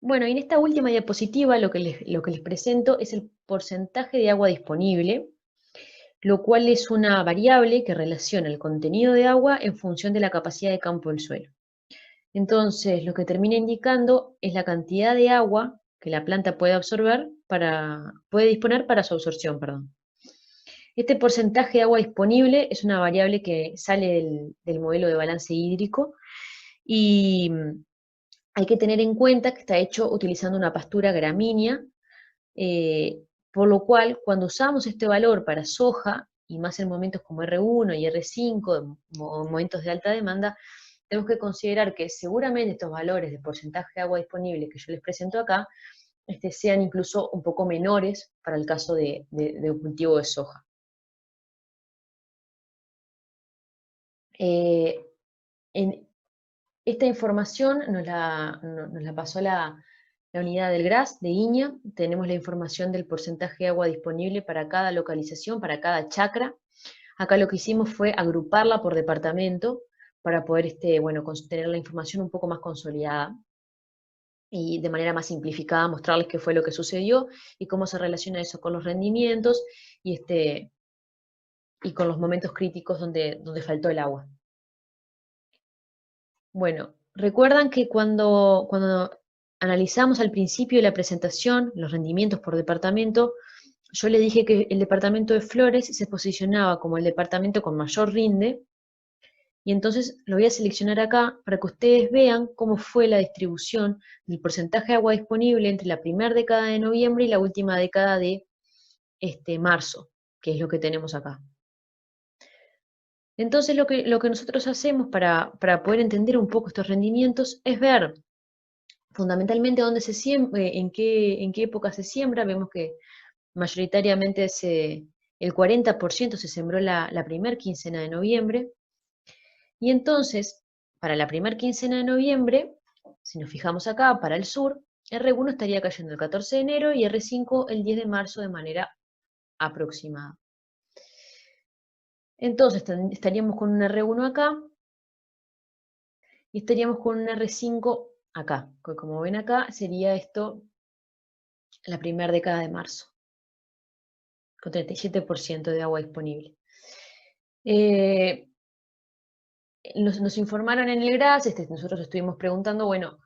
Bueno, y en esta última diapositiva lo que les presento es el porcentaje de agua disponible, lo cual es una variable que relaciona el contenido de agua en función de la capacidad de campo del suelo. Entonces, lo que termina indicando es la cantidad de agua que la planta puede disponer para su absorción, perdón. Este porcentaje de agua disponible es una variable que sale del modelo de balance hídrico, y hay que tener en cuenta que está hecho utilizando una pastura gramínea, por lo cual cuando usamos este valor para soja, y más en momentos como R1 y R5, momentos de alta demanda, tenemos que considerar que seguramente estos valores de porcentaje de agua disponible que yo les presento acá, sean incluso un poco menores para el caso de un cultivo de soja. Esta información nos la pasó la unidad del GRAS de Iña. Tenemos la información del porcentaje de agua disponible para cada localización, para cada chacra. Acá lo que hicimos fue agruparla por departamento para poder tener la información un poco más consolidada y de manera más simplificada mostrarles qué fue lo que sucedió y cómo se relaciona eso con los rendimientos y con los momentos críticos donde faltó el agua. Bueno, recuerdan que cuando analizamos al principio de la presentación los rendimientos por departamento, yo les dije que el departamento de Flores se posicionaba como el departamento con mayor rinde, Y entonces lo voy a seleccionar acá para que ustedes vean cómo fue la distribución del porcentaje de agua disponible entre la primera década de noviembre y la última década de marzo, que es lo que tenemos acá. Entonces lo que nosotros hacemos para poder entender un poco estos rendimientos es ver fundamentalmente dónde se siembra, en qué época se siembra. Vemos que mayoritariamente el 40% se sembró la primera quincena de noviembre. Y entonces, para la primera quincena de noviembre, si nos fijamos acá, para el sur, R1 estaría cayendo el 14 de enero y R5 el 10 de marzo de manera aproximada. Entonces estaríamos con un R1 acá y estaríamos con un R5 acá. Que como ven acá, sería esto la primera década de marzo, con 37% de agua disponible. Nos informaron en el GRAS, nosotros estuvimos preguntando, bueno,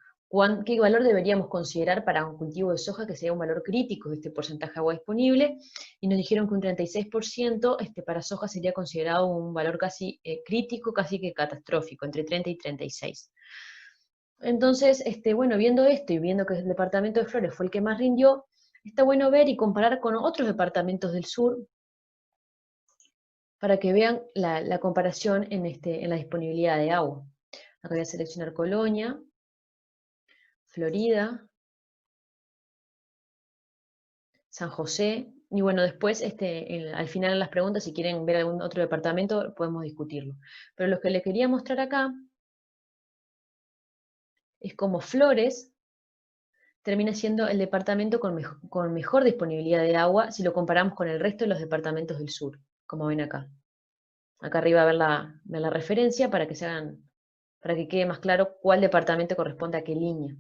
¿qué valor deberíamos considerar para un cultivo de soja que sea un valor crítico de este porcentaje de agua disponible? Y nos dijeron que un 36% para soja sería considerado un valor casi crítico, casi que catastrófico, entre 30 y 36. Entonces, bueno, viendo esto y viendo que el departamento de Flores fue el que más rindió, está bueno ver y comparar con otros departamentos del sur para que vean la comparación en la disponibilidad de agua. Acá voy a seleccionar Colonia, Florida, San José, y bueno, después al final de las preguntas, si quieren ver algún otro departamento, podemos discutirlo. Pero lo que les quería mostrar acá es cómo Flores termina siendo el departamento con mejor disponibilidad de agua si lo comparamos con el resto de los departamentos del sur, como ven acá. Acá arriba ver la referencia para que quede más claro cuál departamento corresponde a qué línea.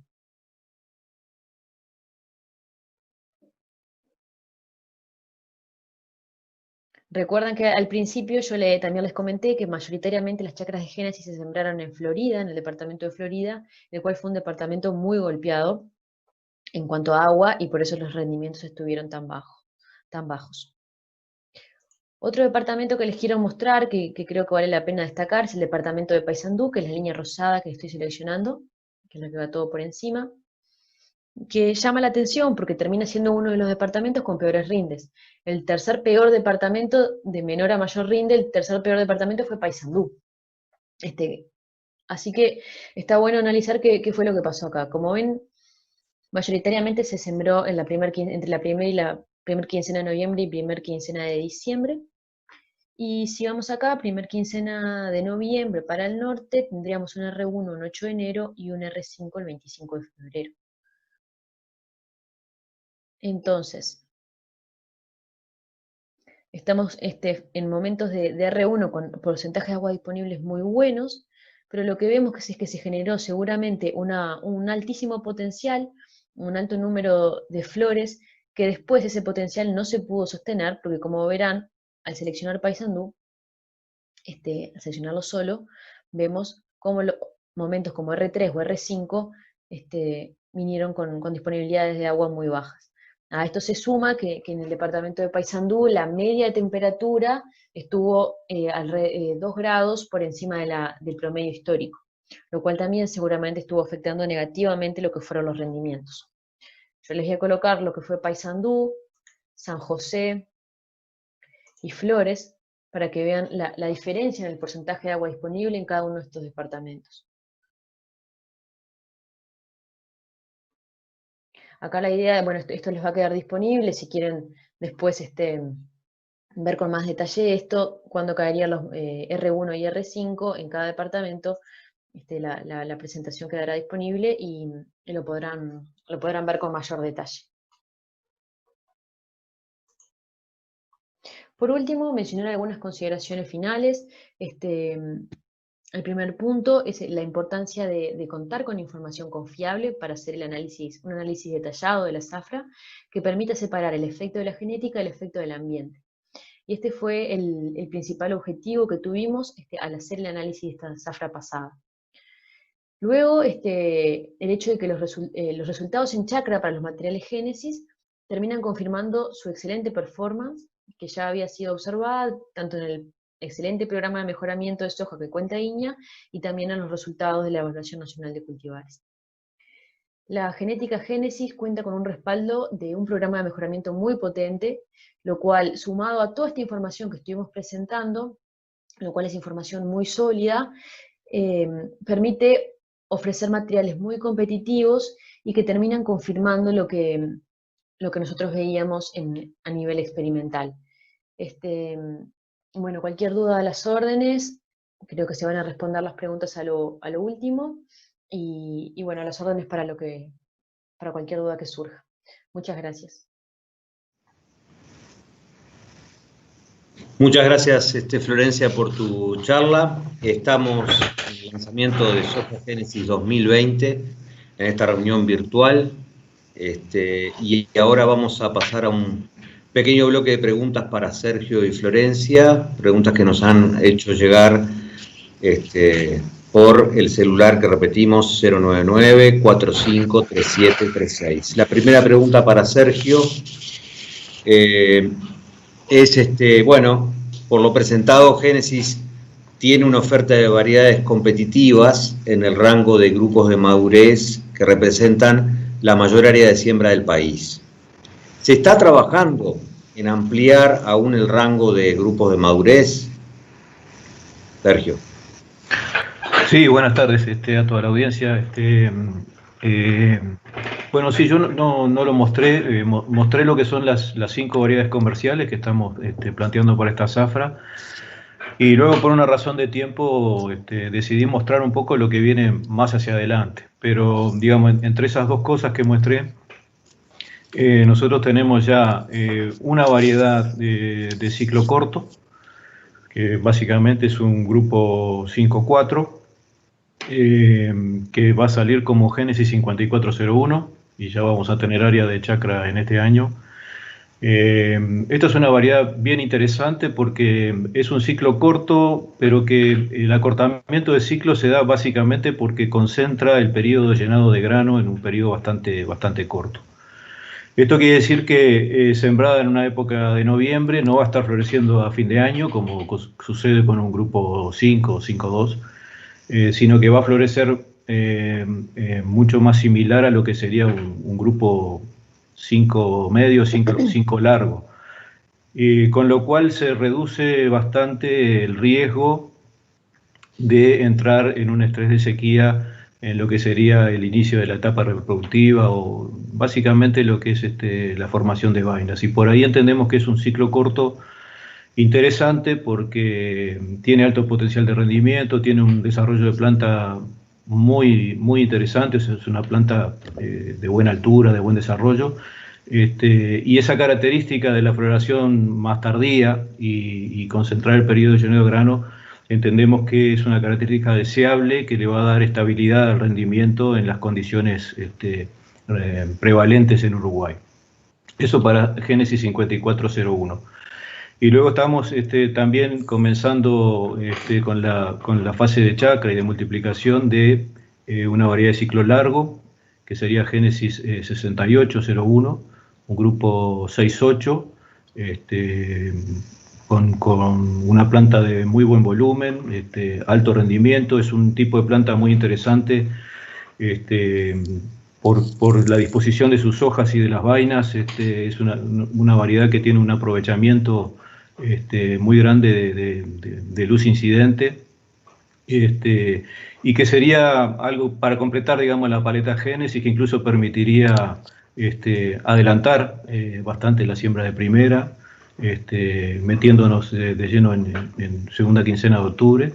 Recuerdan que al principio yo también les comenté que mayoritariamente las chacras de Génesis se sembraron en Florida, en el departamento de Florida, el cual fue un departamento muy golpeado en cuanto a agua y por eso los rendimientos estuvieron tan bajos. Otro departamento que les quiero mostrar, que creo que vale la pena destacar, es el departamento de Paysandú, que es la línea rosada que estoy seleccionando, que es la que va todo por encima, que llama la atención porque termina siendo uno de los departamentos con peores rindes. El tercer peor departamento, de menor a mayor rinde, el tercer peor departamento fue Paysandú. Así que está bueno analizar qué fue lo que pasó acá. Como ven, mayoritariamente se sembró entre la primera y la primera quincena de noviembre y primera quincena de diciembre. Y si vamos acá, primer quincena de noviembre para el norte, tendríamos un R1 el 8 de enero y un R5 el 25 de febrero. Entonces, estamos en momentos de R1 con porcentajes de agua disponibles muy buenos, pero lo que vemos es que se generó seguramente un altísimo potencial, un alto número de flores, que después ese potencial no se pudo sostener, porque como verán, al seleccionar Paysandú, al seleccionarlo solo, vemos cómo momentos como R3 o R5 vinieron con disponibilidades de agua muy bajas. A esto se suma que en el departamento de Paysandú la media de temperatura estuvo 2 grados por encima del promedio histórico, lo cual también seguramente estuvo afectando negativamente lo que fueron los rendimientos. Yo les voy a colocar lo que fue Paysandú, San José y Flores, para que vean la diferencia en el porcentaje de agua disponible en cada uno de estos departamentos. Acá la idea, bueno, esto les va a quedar disponible, si quieren después ver con más detalle esto, cuándo caerían los R1 y R5 en cada departamento, la presentación quedará disponible y lo podrán ver con mayor detalle. Por último, mencionar algunas consideraciones finales. El primer punto es la importancia de contar con información confiable para hacer un análisis detallado de la zafra que permita separar el efecto de la genética del efecto del ambiente. Y este fue el principal objetivo que tuvimos al hacer el análisis de esta zafra pasada. Luego, el hecho de que los resultados en chacra para los materiales Génesis terminan confirmando su excelente performance, que ya había sido observada tanto en el excelente programa de mejoramiento de soja que cuenta INEA y también a los resultados de la Evaluación Nacional de Cultivares. La genética Génesis cuenta con un respaldo de un programa de mejoramiento muy potente, lo cual, sumado a toda esta información que estuvimos presentando, lo cual es información muy sólida, permite ofrecer materiales muy competitivos y que terminan confirmando lo que nosotros veíamos a nivel experimental. Bueno, cualquier duda a las órdenes, creo que se van a responder las preguntas a lo último, y bueno, a las órdenes para cualquier duda que surja. Muchas gracias. Muchas gracias, Florencia, por tu charla. Estamos en el lanzamiento de Soja Génesis 2020, en esta reunión virtual, y ahora vamos a pasar a un pequeño bloque de preguntas para Sergio y Florencia, preguntas que nos han hecho llegar por el celular que repetimos, 099-453736. La primera pregunta para Sergio es, bueno, por lo presentado, Génesis tiene una oferta de variedades competitivas en el rango de grupos de madurez que representan la mayor área de siembra del país. ¿Se está trabajando en ampliar aún el rango de grupos de madurez? Sergio. Sí, buenas tardes a toda la audiencia. Bueno, sí, yo no lo mostré, mostré lo que son las 5 variedades comerciales que estamos planteando para esta zafra, y luego por una razón de tiempo decidí mostrar un poco lo que viene más hacia adelante. Pero, digamos, entre esas dos cosas que muestré, nosotros tenemos ya una variedad de ciclo corto, que básicamente es un grupo 5-4, que va a salir como Génesis 5401, y ya vamos a tener área de chacra en este año. Esta es una variedad bien interesante porque es un ciclo corto, pero que el acortamiento de ciclo se da básicamente porque concentra el periodo de llenado de grano en un periodo bastante corto. Esto quiere decir que sembrada en una época de noviembre no va a estar floreciendo a fin de año, como sucede con un grupo 5 o 5-2, sino que va a florecer mucho más similar a lo que sería un grupo 5 medio, 5 largo, con lo cual se reduce bastante el riesgo de entrar en un estrés de sequía en lo que sería el inicio de la etapa reproductiva, o básicamente lo que es la formación de vainas. Y por ahí entendemos que es un ciclo corto interesante porque tiene alto potencial de rendimiento, tiene un desarrollo de planta muy interesante, es una planta de buena altura, de buen desarrollo, y esa característica de la floración más tardía y concentrar el periodo de llenado de grano, entendemos que es una característica deseable que le va a dar estabilidad al rendimiento en las condiciones prevalentes en Uruguay. Eso para Génesis 5401. Y luego estamos también comenzando con la fase de chacra y de multiplicación de una variedad de ciclo largo, que sería Génesis 6801, un grupo 6-8, con una planta de muy buen volumen, alto rendimiento. Es un tipo de planta muy interesante por la disposición de sus hojas y de las vainas. Es una variedad que tiene un aprovechamiento muy grande de luz incidente, y que sería algo para completar, digamos, la paleta Génesis, que incluso permitiría adelantar bastante la siembra de primera, metiéndonos de lleno en segunda quincena de octubre,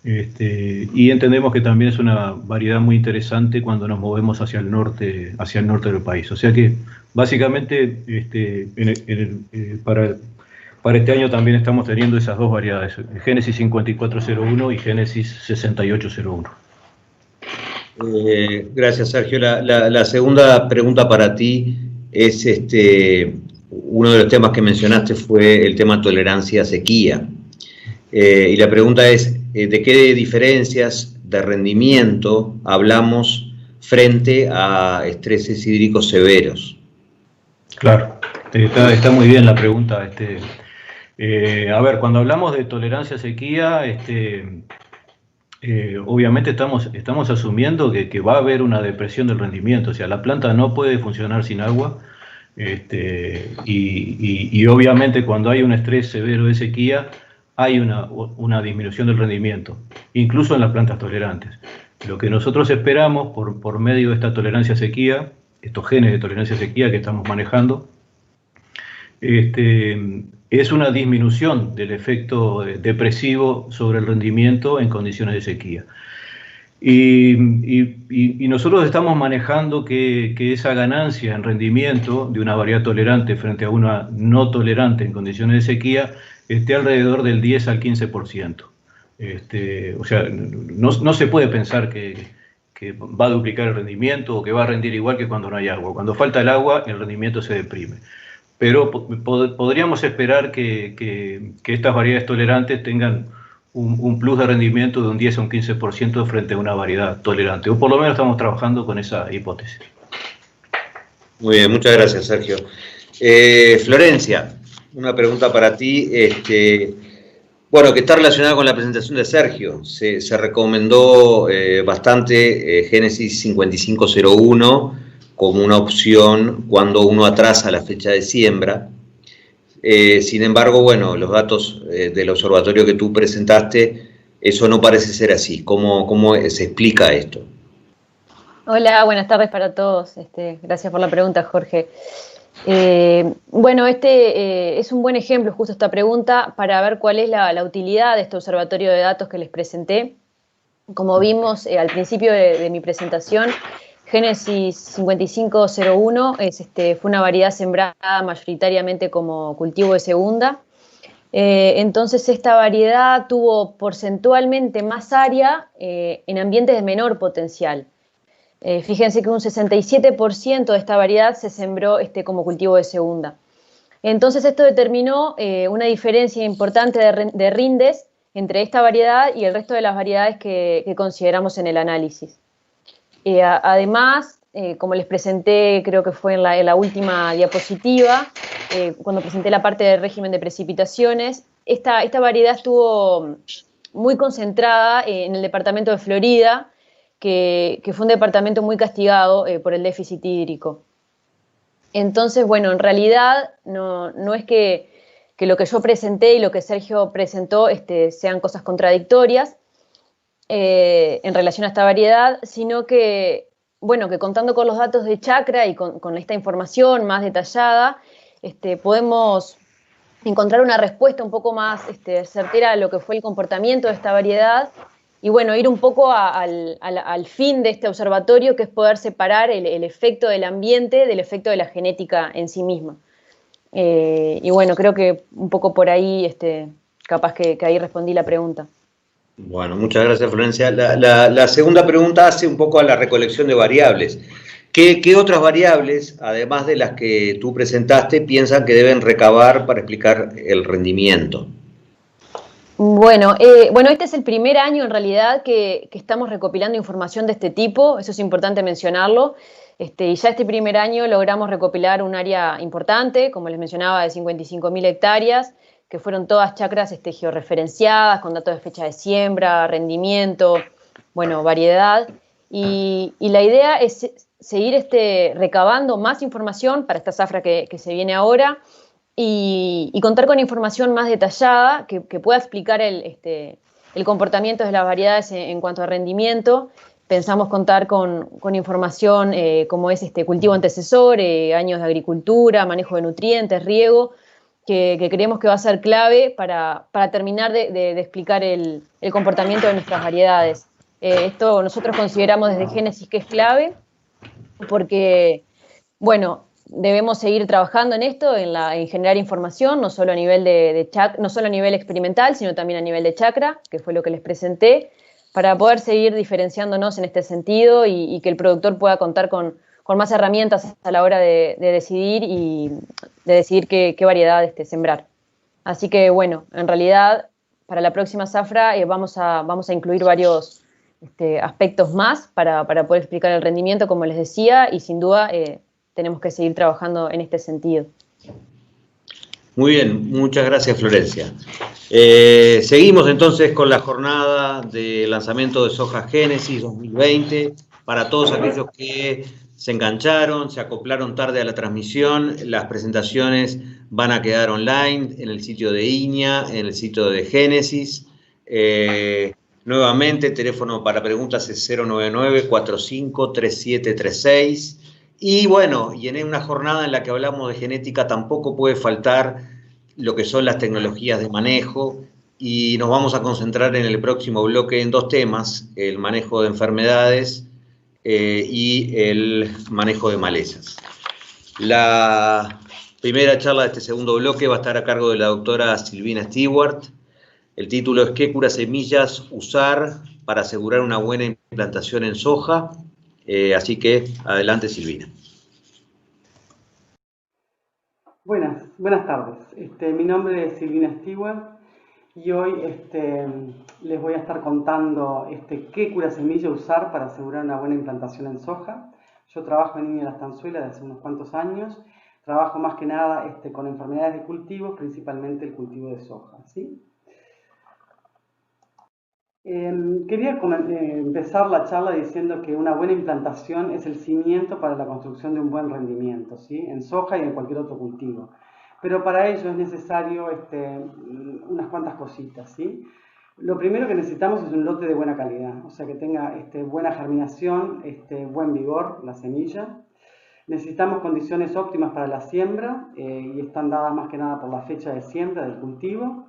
y entendemos que también es una variedad muy interesante cuando nos movemos hacia el norte del país. O sea que básicamente para este año también estamos teniendo esas dos variedades, Génesis 5401 y Génesis 6801. Gracias, Sergio. La segunda pregunta para ti es, uno de los temas que mencionaste fue el tema tolerancia a sequía. Y la pregunta es, ¿de qué diferencias de rendimiento hablamos frente a estreses hídricos severos? Claro, está muy bien la pregunta. A ver, cuando hablamos de tolerancia a sequía, obviamente estamos asumiendo que va a haber una depresión del rendimiento, o sea, la planta no puede funcionar sin agua, y obviamente cuando hay un estrés severo de sequía, hay una disminución del rendimiento, incluso en las plantas tolerantes. Lo que nosotros esperamos por medio de esta tolerancia a sequía, estos genes de tolerancia a sequía que estamos manejando, es una disminución del efecto depresivo sobre el rendimiento en condiciones de sequía. Y nosotros estamos manejando que esa ganancia en rendimiento de una variedad tolerante frente a una no tolerante en condiciones de sequía esté alrededor del 10 al 15%. O sea, no se puede pensar que va a duplicar el rendimiento o que va a rendir igual que cuando no hay agua. Cuando falta el agua, el rendimiento se deprime. Pero podríamos esperar que estas variedades tolerantes tengan un plus de rendimiento de un 10 a un 15% frente a una variedad tolerante. O por lo menos estamos trabajando con esa hipótesis. Muy bien, muchas gracias, Sergio. Florencia, una pregunta para ti. Bueno, que está relacionada con la presentación de Sergio. Se recomendó bastante Génesis 5501 como una opción cuando uno atrasa la fecha de siembra. Sin embargo, bueno, los datos del observatorio que tú presentaste, eso no parece ser así. ¿Cómo se explica esto? Hola, buenas tardes para todos. Gracias por la pregunta, Jorge. Bueno, es un buen ejemplo, justo esta pregunta, para ver cuál es la utilidad de este observatorio de datos que les presenté. Como vimos al principio de mi presentación, Génesis 5501 fue una variedad sembrada mayoritariamente como cultivo de segunda. Entonces esta variedad tuvo porcentualmente más área en ambientes de menor potencial. Fíjense que un 67% de esta variedad se sembró como cultivo de segunda. Entonces esto determinó una diferencia importante de rindes entre esta variedad y el resto de las variedades que consideramos en el análisis. Además, como les presenté, creo que fue en la última diapositiva, cuando presenté la parte del régimen de precipitaciones, esta variedad estuvo muy concentrada en el departamento de Florida, que fue un departamento muy castigado por el déficit hídrico. Entonces, bueno, en realidad no es que lo que yo presenté y lo que Sergio presentó sean cosas contradictorias en relación a esta variedad, sino que, bueno, que contando con los datos de Chacra y con esta información más detallada, podemos encontrar una respuesta un poco más certera a lo que fue el comportamiento de esta variedad y, bueno, ir un poco al fin de este observatorio, que es poder separar el efecto del ambiente del efecto de la genética en sí misma. Y, bueno, creo que un poco por ahí, capaz que ahí respondí la pregunta. Bueno, muchas gracias, Florencia. La segunda pregunta hace un poco a la recolección de variables. ¿Qué otras variables, además de las que tú presentaste, piensan que deben recabar para explicar el rendimiento? Bueno, este es el primer año en realidad que estamos recopilando información de este tipo, eso es importante mencionarlo, y ya este primer año logramos recopilar un área importante, como les mencionaba, de 55.000 hectáreas, que fueron todas chacras georreferenciadas, con datos de fecha de siembra, rendimiento, bueno, variedad, y la idea es seguir recabando más información para esta zafra que se viene ahora, y contar con información más detallada que pueda explicar el comportamiento de las variedades en cuanto a rendimiento. Pensamos contar con información como es cultivo antecesor, años de agricultura, manejo de nutrientes, riego, que creemos que va a ser clave para terminar de explicar el comportamiento de nuestras variedades. Esto nosotros consideramos desde Génesis que es clave porque, bueno, debemos seguir trabajando en esto, en generar información, no solo a nivel no solo a nivel experimental, sino también a nivel de chacra, que fue lo que les presenté, para poder seguir diferenciándonos en este sentido y que el productor pueda contar con más herramientas a la hora de decidir y de decidir qué variedad sembrar. Así que, bueno, en realidad, para la próxima zafra vamos a incluir varios aspectos más para poder explicar el rendimiento, como les decía, y sin duda tenemos que seguir trabajando en este sentido. Muy bien, muchas gracias Florencia. Seguimos entonces con la jornada de lanzamiento de Soja Génesis 2020. Para todos aquellos que se engancharon, se acoplaron tarde a la transmisión, las presentaciones van a quedar online en el sitio de INIA, en el sitio de Génesis. Nuevamente, teléfono para preguntas es 099-453736. Y bueno, y en una jornada en la que hablamos de genética tampoco puede faltar lo que son las tecnologías de manejo, y nos vamos a concentrar en el próximo bloque en dos temas: el manejo de enfermedades y el manejo de malezas. La primera charla de este segundo bloque va a estar a cargo de la doctora Silvina Stewart. El título es ¿Qué curasemillas usar para asegurar una buena implantación en soja? Así que adelante, Silvina. Buenas tardes. Mi nombre es Silvina Stewart y hoy les voy a estar contando qué curasemilla usar para asegurar una buena implantación en soja. Yo trabajo en INIA La Estanzuela desde hace unos cuantos años. Trabajo más que nada con enfermedades de cultivos, principalmente el cultivo de soja, ¿sí? Quería empezar la charla diciendo que una buena implantación es el cimiento para la construcción de un buen rendimiento, ¿sí? En soja y en cualquier otro cultivo. Pero para ello es necesario unas cuantas cositas, ¿sí? Lo primero que necesitamos es un lote de buena calidad, o sea que tenga buena germinación, buen vigor la semilla. Necesitamos condiciones óptimas para la siembra y están dadas más que nada por la fecha de siembra del cultivo.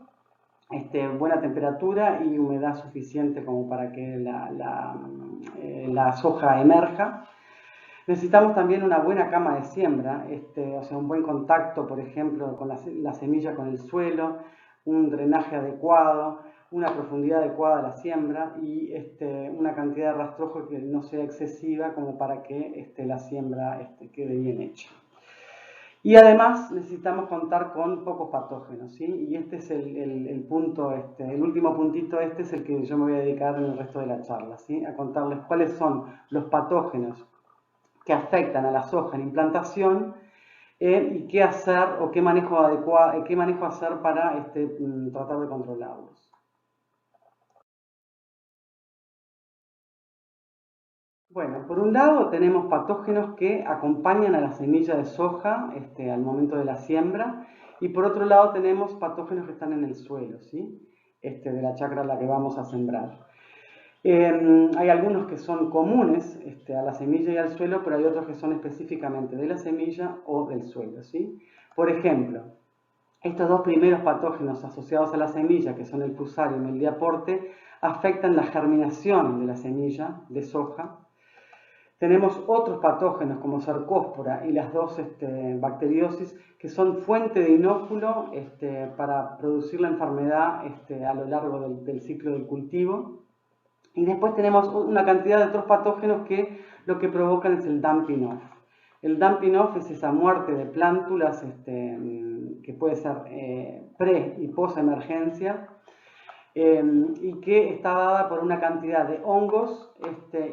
Buena temperatura y humedad suficiente como para que la soja emerja. Necesitamos también una buena cama de siembra, o sea, un buen contacto, por ejemplo, con la semilla con el suelo, un drenaje adecuado, una profundidad adecuada de la siembra y una cantidad de rastrojo que no sea excesiva como para que la siembra quede bien hecha. Y además necesitamos contar con pocos patógenos, ¿sí? Y este es el punto, el último puntito es el que yo me voy a dedicar en el resto de la charla, ¿sí? A contarles cuáles son los patógenos que afectan a la soja en implantación y qué hacer o qué manejo hacer para tratar de controlarlos. Bueno, por un lado tenemos patógenos que acompañan a la semilla de soja al momento de la siembra, y por otro lado tenemos patógenos que están en el suelo, ¿sí? De la chacra en la que vamos a sembrar. Hay algunos que son comunes a la semilla y al suelo, pero hay otros que son específicamente de la semilla o del suelo, ¿sí? Por ejemplo, estos dos primeros patógenos asociados a la semilla, que son el fusarium y el diaporte, afectan la germinación de la semilla de soja. Tenemos otros patógenos como Cercospora y las dos bacteriosis que son fuente de inóculo para producir la enfermedad a lo largo del ciclo del cultivo. Y después tenemos una cantidad de otros patógenos que lo que provocan es el dumping off. El dumping off es esa muerte de plántulas que puede ser pre- y post-emergencia y que está dada por una cantidad de hongos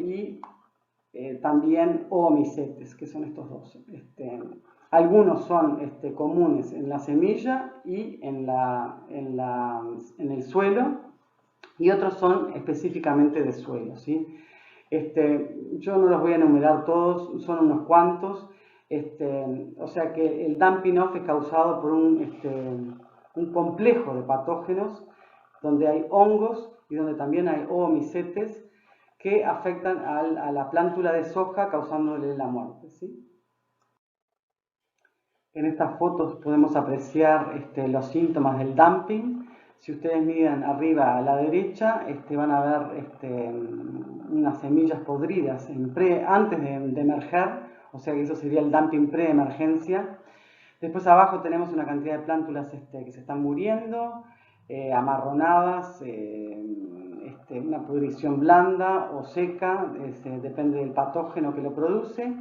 y también oomicetes, que son estos dos. Algunos son comunes en la semilla y en el suelo, y otros son específicamente de suelo, ¿sí? Yo no los voy a enumerar todos, son unos cuantos. O sea que el dumping off es causado por un complejo de patógenos donde hay hongos y donde también hay oomicetes que afectan a la plántula de soja causándole la muerte, ¿sí? En estas fotos podemos apreciar los síntomas del dumping. Si ustedes miran arriba a la derecha, van a ver unas semillas podridas antes de emerger, o sea que eso sería el dumping pre-emergencia. Después abajo tenemos una cantidad de plántulas que se están muriendo, amarronadas, una pudrición blanda o seca, depende del patógeno que lo produce.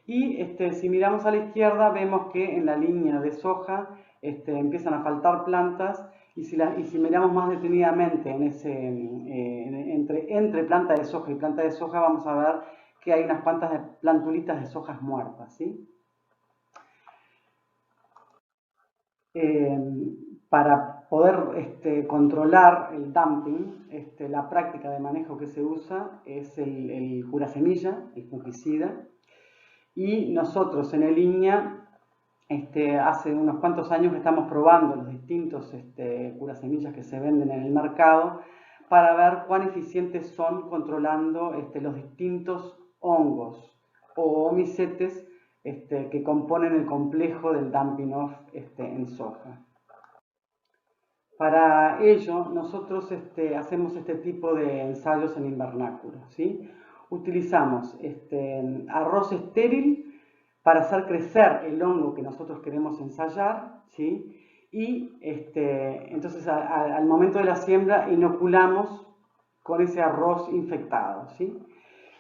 Y si miramos a la izquierda vemos que en la línea de soja empiezan a faltar plantas, y si miramos más detenidamente entre planta de soja y planta de soja vamos a ver que hay unas cuantas de plantulitas de sojas muertas, ¿sí? Para poder controlar el dumping, la práctica de manejo que se usa es el curasemilla, el fungicida, y nosotros en el INIA hace unos cuantos años que estamos probando los distintos curasemillas que se venden en el mercado para ver cuán eficientes son controlando los distintos hongos o micetes que componen el complejo del dumping off en soja. Para ello, nosotros hacemos este tipo de ensayos en invernáculo, ¿sí? Utilizamos arroz estéril para hacer crecer el hongo que nosotros queremos ensayar, ¿sí? Y entonces al momento de la siembra inoculamos con ese arroz infectado, ¿sí?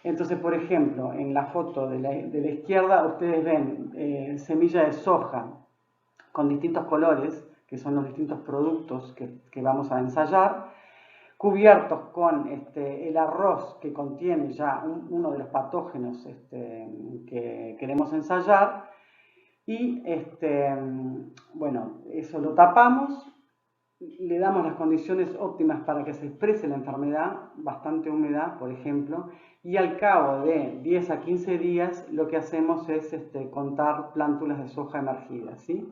Entonces, por ejemplo, en la foto de la izquierda ustedes ven semilla de soja con distintos colores, que son los distintos productos que vamos a ensayar, cubiertos con el arroz que contiene ya uno de los patógenos que queremos ensayar, y bueno, eso lo tapamos, le damos las condiciones óptimas para que se exprese la enfermedad, bastante humedad, por ejemplo, y al cabo de 10 a 15 días lo que hacemos es contar plántulas de soja emergidas, ¿sí?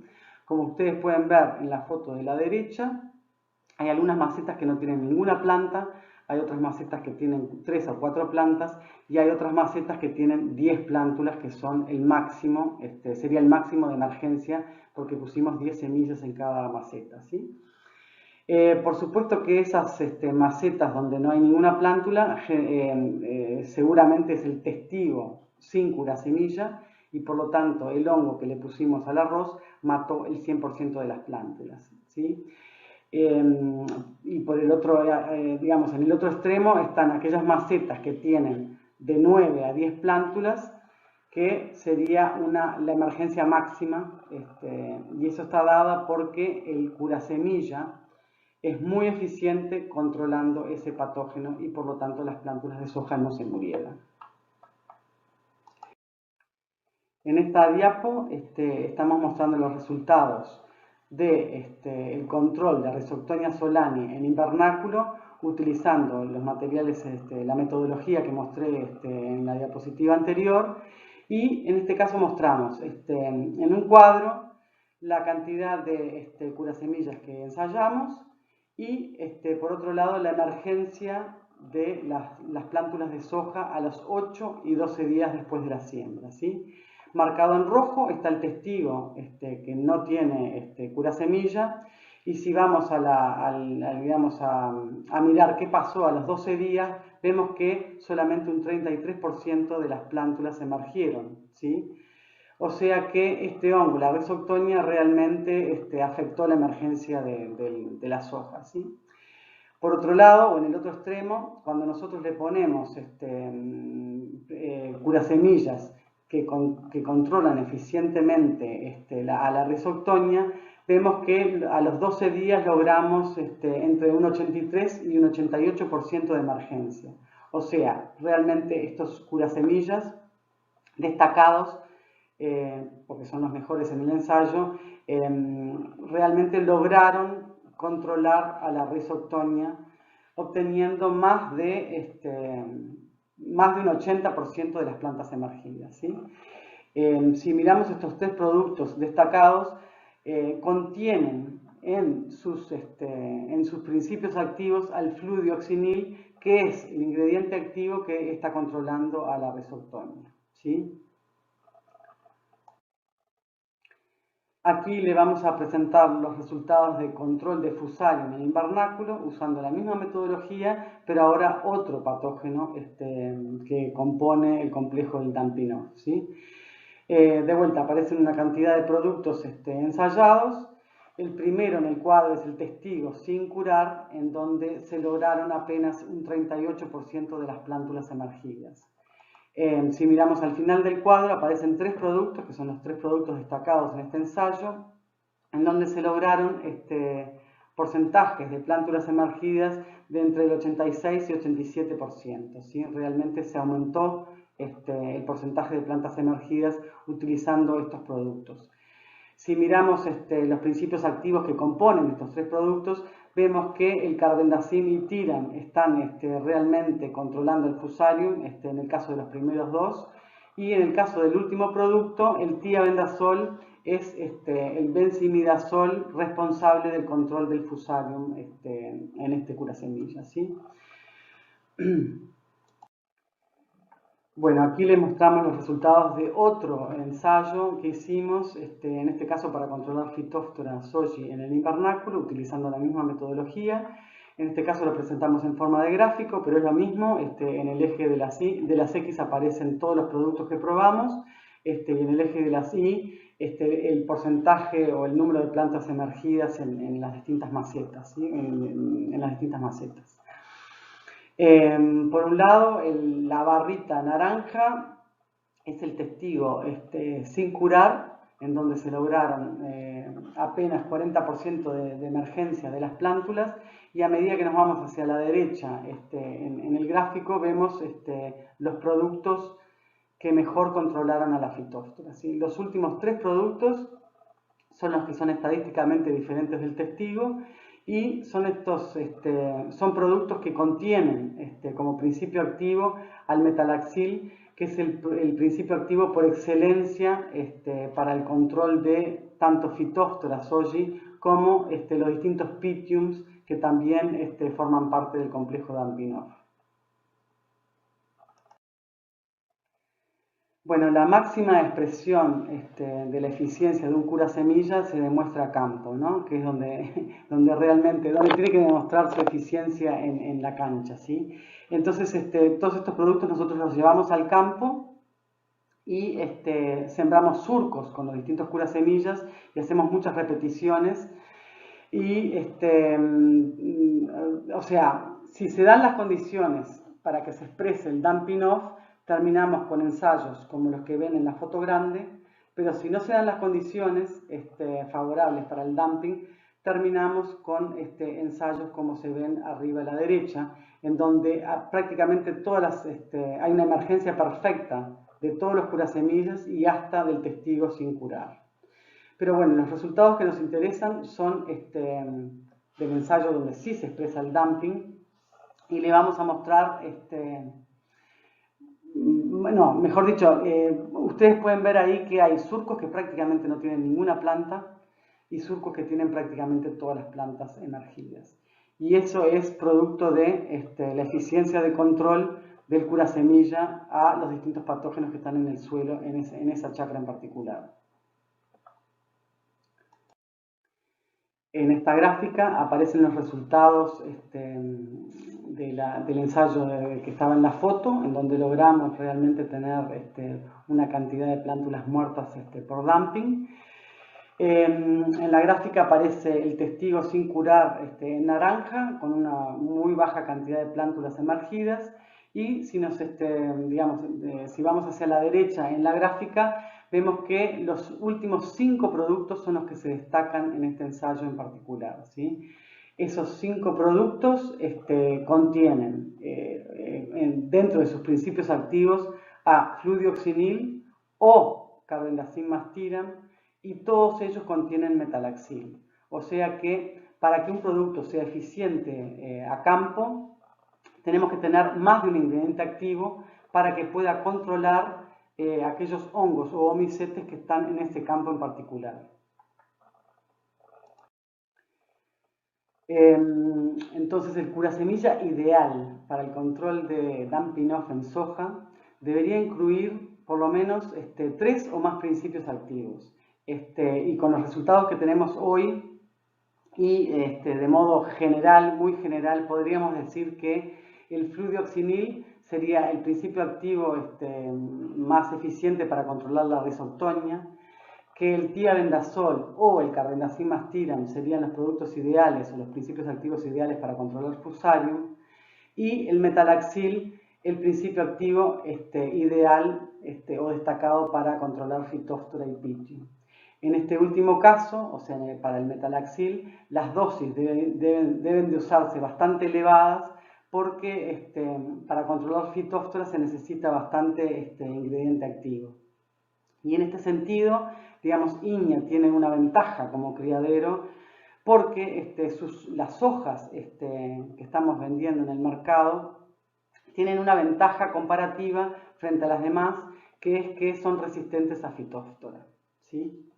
Como ustedes pueden ver en la foto de la derecha, hay algunas macetas que no tienen ninguna planta, hay otras macetas que tienen 3 o 4 plantas y hay otras macetas que tienen 10 plántulas, que son el máximo, sería el máximo de emergencia porque pusimos 10 semillas en cada maceta, ¿sí? Por supuesto que esas macetas donde no hay ninguna plántula seguramente es el testigo sin curasemilla, y por lo tanto el hongo que le pusimos al arroz mató el 100% de las plántulas, ¿sí? Y por el otro, digamos, en el otro extremo están aquellas macetas que tienen de 9 a 10 plántulas, que sería la emergencia máxima, y eso está dada porque el curasemilla es muy eficiente controlando ese patógeno y por lo tanto las plántulas de soja no se murieran. En esta diapo estamos mostrando los resultados del control de Rhizoctonia solani en invernáculo utilizando los materiales, la metodología que mostré en la diapositiva anterior, y en este caso mostramos en un cuadro la cantidad de curasemillas que ensayamos y por otro lado la emergencia de las plántulas de soja a los 8 y 12 días después de la siembra, ¿sí? Marcado en rojo está el testigo que no tiene curasemilla, y si vamos digamos a mirar qué pasó a los 12 días, vemos que solamente un 33% de las plántulas emergieron, ¿sí? O sea que este hongo, la Rhizoctonia, realmente afectó la emergencia de la soja, ¿sí? Por otro lado, o en el otro extremo, cuando nosotros le ponemos curasemillas que controlan eficientemente a la Rhizoctonia, vemos que a los 12 días logramos entre un 83 y un 88% de emergencia. O sea, realmente estos curasemillas destacados, porque son los mejores en el ensayo, realmente lograron controlar a la Rhizoctonia, obteniendo más de un 80% de las plantas emergidas, ¿sí? Si miramos estos 3 productos destacados, contienen en sus principios activos al fludioxinil, que es el ingrediente activo que está controlando a la Rhizoctonia, ¿sí? Aquí le vamos a presentar los resultados de control de Fusarium en invernáculo usando la misma metodología, pero ahora otro patógeno que compone el complejo del dumping off, ¿sí? De vuelta aparecen una cantidad de productos ensayados. El primero en el cuadro es el testigo sin curar, en donde se lograron apenas un 38% de las plántulas emergidas. Si miramos al final del cuadro, aparecen 3 productos, que son los 3 productos destacados en este ensayo, en donde se lograron porcentajes de plántulas emergidas de entre el 86 y 87%, ¿sí? Realmente se aumentó el porcentaje de plantas emergidas utilizando estos productos. Si miramos los principios activos que componen estos tres productos, vemos que el carbendazim y tiram están realmente controlando el fusarium, en el caso de los primeros dos, y en el caso del último producto, el tiabendazol es el benzimidazol responsable del control del fusarium en este curasemillas, ¿sí? Bueno, aquí les mostramos los resultados de otro ensayo que hicimos, en este caso para controlar Phytophthora zoyi en el invernáculo, utilizando la misma metodología. En este caso lo presentamos en forma de gráfico, pero es lo mismo. En el eje de las X aparecen todos los productos que probamos, y en el eje de las Y el porcentaje o el número de plantas emergidas en las distintas macetas, ¿sí? en las distintas macetas. Por un lado, la barrita naranja es el testigo sin curar, en donde se lograron apenas 40% de emergencia de las plántulas, y a medida que nos vamos hacia la derecha en el gráfico vemos los productos que mejor controlaron a la Phytophthora, ¿sí? Los últimos tres productos son los que son estadísticamente diferentes del testigo, y son son productos que contienen como principio activo al metalaxil, que es el principio activo por excelencia para el control de tanto Phytophthora zoyi como los distintos Pythiums que también forman parte del complejo Dampinov. Bueno, la máxima expresión de la eficiencia de un curasemilla se demuestra a campo, ¿no? Que es donde realmente tiene que demostrar su eficiencia en la cancha, ¿sí? Entonces, todos estos productos nosotros los llevamos al campo y sembramos surcos con los distintos curasemillas y hacemos muchas repeticiones. Y, o sea, si se dan las condiciones para que se exprese el Dampinov, terminamos con ensayos como los que ven en la foto grande, pero si no se dan las condiciones favorables para el dumping, terminamos con ensayos como se ven arriba a la derecha, en donde prácticamente hay una emergencia perfecta de todos los curasemillas y hasta del testigo sin curar. Pero bueno, los resultados que nos interesan son del ensayo donde sí se expresa el dumping, y le vamos a mostrar bueno, mejor dicho, ustedes pueden ver ahí que hay surcos que prácticamente no tienen ninguna planta y surcos que tienen prácticamente todas las plantas emergidas. Y eso es producto de la eficiencia de control del curasemilla a los distintos patógenos que están en el suelo, en esa chacra en particular. En esta gráfica aparecen los resultados del ensayo que estaba en la foto, en donde logramos realmente tener una cantidad de plántulas muertas por dumping. En la gráfica aparece el testigo sin curar en naranja, con una muy baja cantidad de plántulas emergidas, y si vamos hacia la derecha en la gráfica, vemos que los últimos 5 productos son los que se destacan en este ensayo en particular, ¿sí? Esos 5 productos contienen dentro de sus principios activos a fludioxinil o carbendazim más tiram, y todos ellos contienen metalaxil. O sea que para que un producto sea eficiente a campo, tenemos que tener más de un ingrediente activo para que pueda controlar aquellos hongos o omicetes que están en ese campo en particular. Entonces, el curasemilla ideal para el control de Dampinov en soja debería incluir por lo menos 3 o más principios activos. Y con los resultados que tenemos hoy, y de modo general, muy general, podríamos decir que el fludioxinil sería el principio activo más eficiente para controlar la rhizoctonia, que el tiabendazol o el carbendazim más tiram serían los productos ideales o los principios activos ideales para controlar fusarium, y el metalaxil el principio activo ideal o destacado para controlar Phytophthora y Pythium. En este último caso, o sea, para el metalaxil, las dosis deben de usarse bastante elevadas, porque para controlar Phytophthora se necesita bastante ingrediente activo. Y en este sentido, digamos, Iña tiene una ventaja como criadero porque las hojas que estamos vendiendo en el mercado tienen una ventaja comparativa frente a las demás, que es que son resistentes a Phytophthora, ¿sí?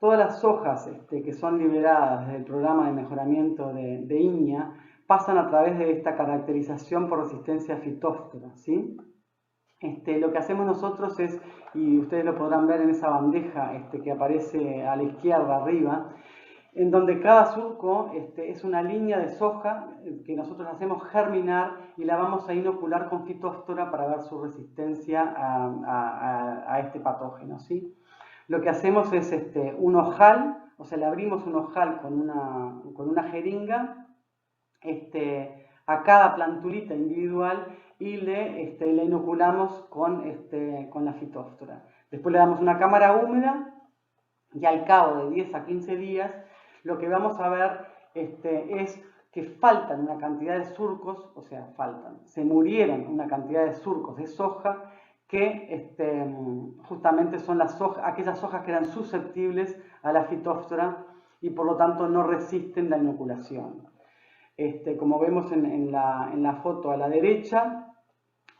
Todas las hojas que son liberadas del programa de mejoramiento de Iña pasan a través de esta caracterización por resistencia a Phytophthora, ¿sí? Lo que hacemos nosotros es, y ustedes lo podrán ver en esa bandeja que aparece a la izquierda arriba, en donde cada surco es una línea de soja que nosotros hacemos germinar y la vamos a inocular con Phytophthora para ver su resistencia a este patógeno, ¿sí? Lo que hacemos es un ojal, o sea, le abrimos un ojal con una jeringa a cada plantulita individual y le inoculamos con la Phytophthora. Después le damos una cámara húmeda y al cabo de 10 a 15 días lo que vamos a ver es que faltan una cantidad de surcos, o sea, se murieron una cantidad de surcos de soja que justamente son aquellas hojas que eran susceptibles a la Phytophthora y por lo tanto no resisten la inoculación. Como vemos en la foto a la derecha,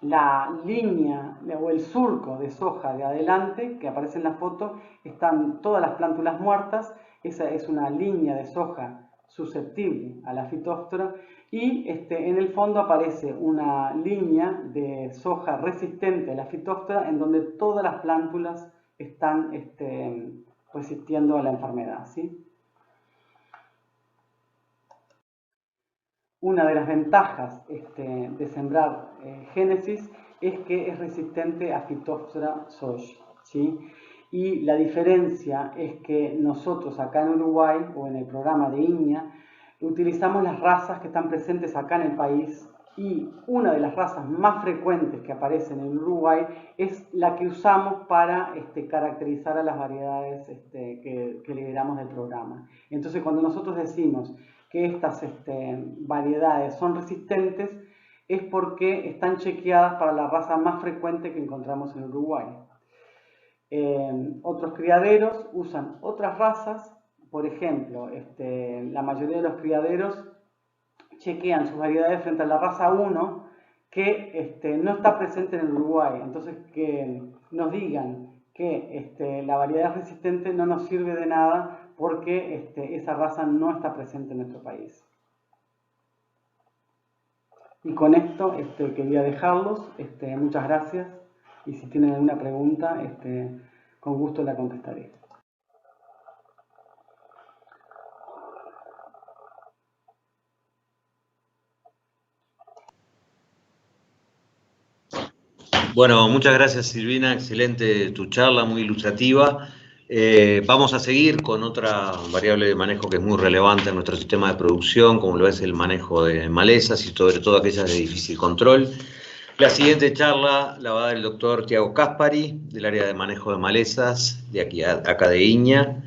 la línea o el surco de soja de adelante que aparece en la foto, están todas las plántulas muertas. Esa es una línea de soja susceptible a la Phytophthora y en el fondo aparece una línea de soja resistente a la Phytophthora en donde todas las plántulas están resistiendo a la enfermedad, ¿sí? Una de las ventajas de sembrar Génesis es que es resistente a Phytophthora zoyos, ¿sí? Y la diferencia es que nosotros acá en Uruguay, o en el programa de Iña, utilizamos las razas que están presentes acá en el país y una de las razas más frecuentes que aparecen en Uruguay es la que usamos para caracterizar a las variedades que liberamos del programa. Entonces, cuando nosotros decimos que estas variedades son resistentes, es porque están chequeadas para la raza más frecuente que encontramos en Uruguay. Otros criaderos usan otras razas, por ejemplo, la mayoría de los criaderos chequean sus variedades frente a la raza 1 que no está presente en el Uruguay. Entonces, que nos digan que la variedad resistente no nos sirve de nada porque esa raza no está presente en nuestro país. Y con esto quería dejarlos. Muchas gracias. Y si tienen alguna pregunta, con gusto la contestaré. Bueno, muchas gracias Silvina, excelente tu charla, muy ilustrativa. Vamos a seguir con otra variable de manejo que es muy relevante en nuestro sistema de producción, como lo es el manejo de malezas y sobre todo aquellas de difícil control. La siguiente charla la va a dar el doctor Tiago Caspari, del área de manejo de malezas, de acá de Iña.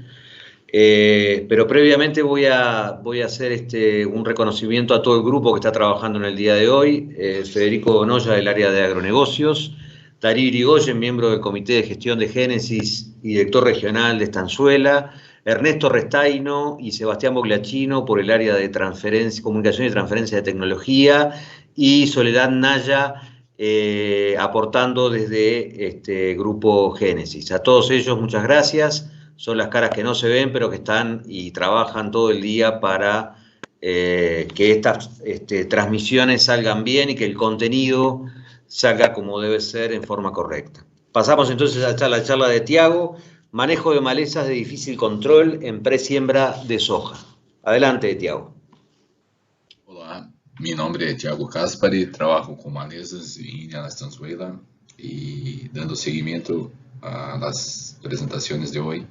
Pero previamente voy a hacer un reconocimiento a todo el grupo que está trabajando en el día de hoy. Federico Donoya, del área de agronegocios, Darío Irigoyen, miembro del Comité de Gestión de Génesis y director regional de Estanzuela, Ernesto Restaino y Sebastián Bogliacchino por el área de comunicación y transferencia de tecnología, y Soledad Naya aportando desde Grupo Génesis. A todos ellos, muchas gracias. Son las caras que no se ven, pero que están y trabajan todo el día para que estas transmisiones salgan bien y que el contenido salga como debe ser en forma correcta. Pasamos entonces a la charla de Tiago, manejo de malezas de difícil control en presiembra de soja. Adelante, Tiago. Olá, mi nombre es Tiago Caspari, trabajo con malezas en la Estanzuela y dando seguimiento a las presentaciones de hoy.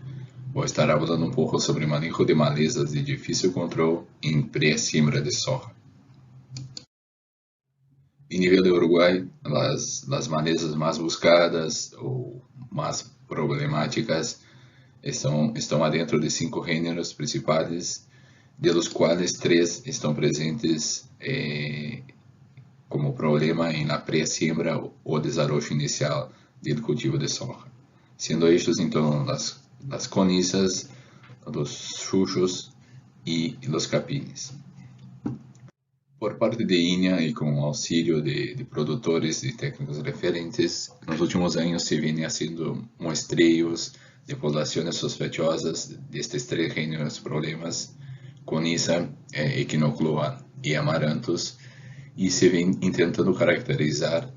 Voy a estar hablando un poco sobre manejo de malezas de difícil control en presiembra de soja. En nivel de Uruguay, las malezas más buscadas o más problemáticas están adentro de 5 géneros principales, de los cuales 3 están presentes como problema en la presiembra o desarrollo inicial del cultivo de soja, siendo estos entonces las conizas, los chuchos y los capines. Por parte de INEA y con auxilio de productores y técnicos referentes, en los últimos años se viene haciendo muestreos de poblaciones sospechosas de estos tres géneros problemas, coniza, equinocloa y amaranthus, y se ven intentando caracterizar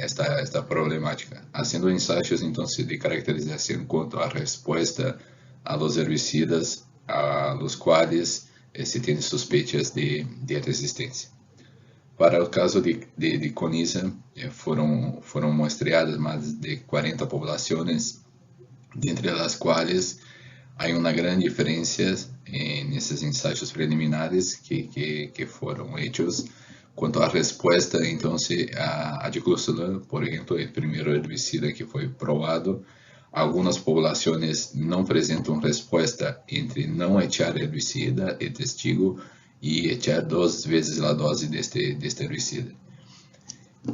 esta problemática, haciendo ensayos entonces de caracterización en cuanto a respuesta a los herbicidas a los cuales se tiene sospechas de resistencia. Para el caso de coniza, fueron muestreadas más de 40 poblaciones, de entre las cuales hay una gran diferencia en esos ensayos preliminares que fueron hechos cuanto a respuesta entonces a diclosulam, por ejemplo, el primer herbicida que fue probado. Algunas poblaciones no presentan respuesta entre no echar herbicida, el testigo, y echar 2 veces la dosis de este herbicida.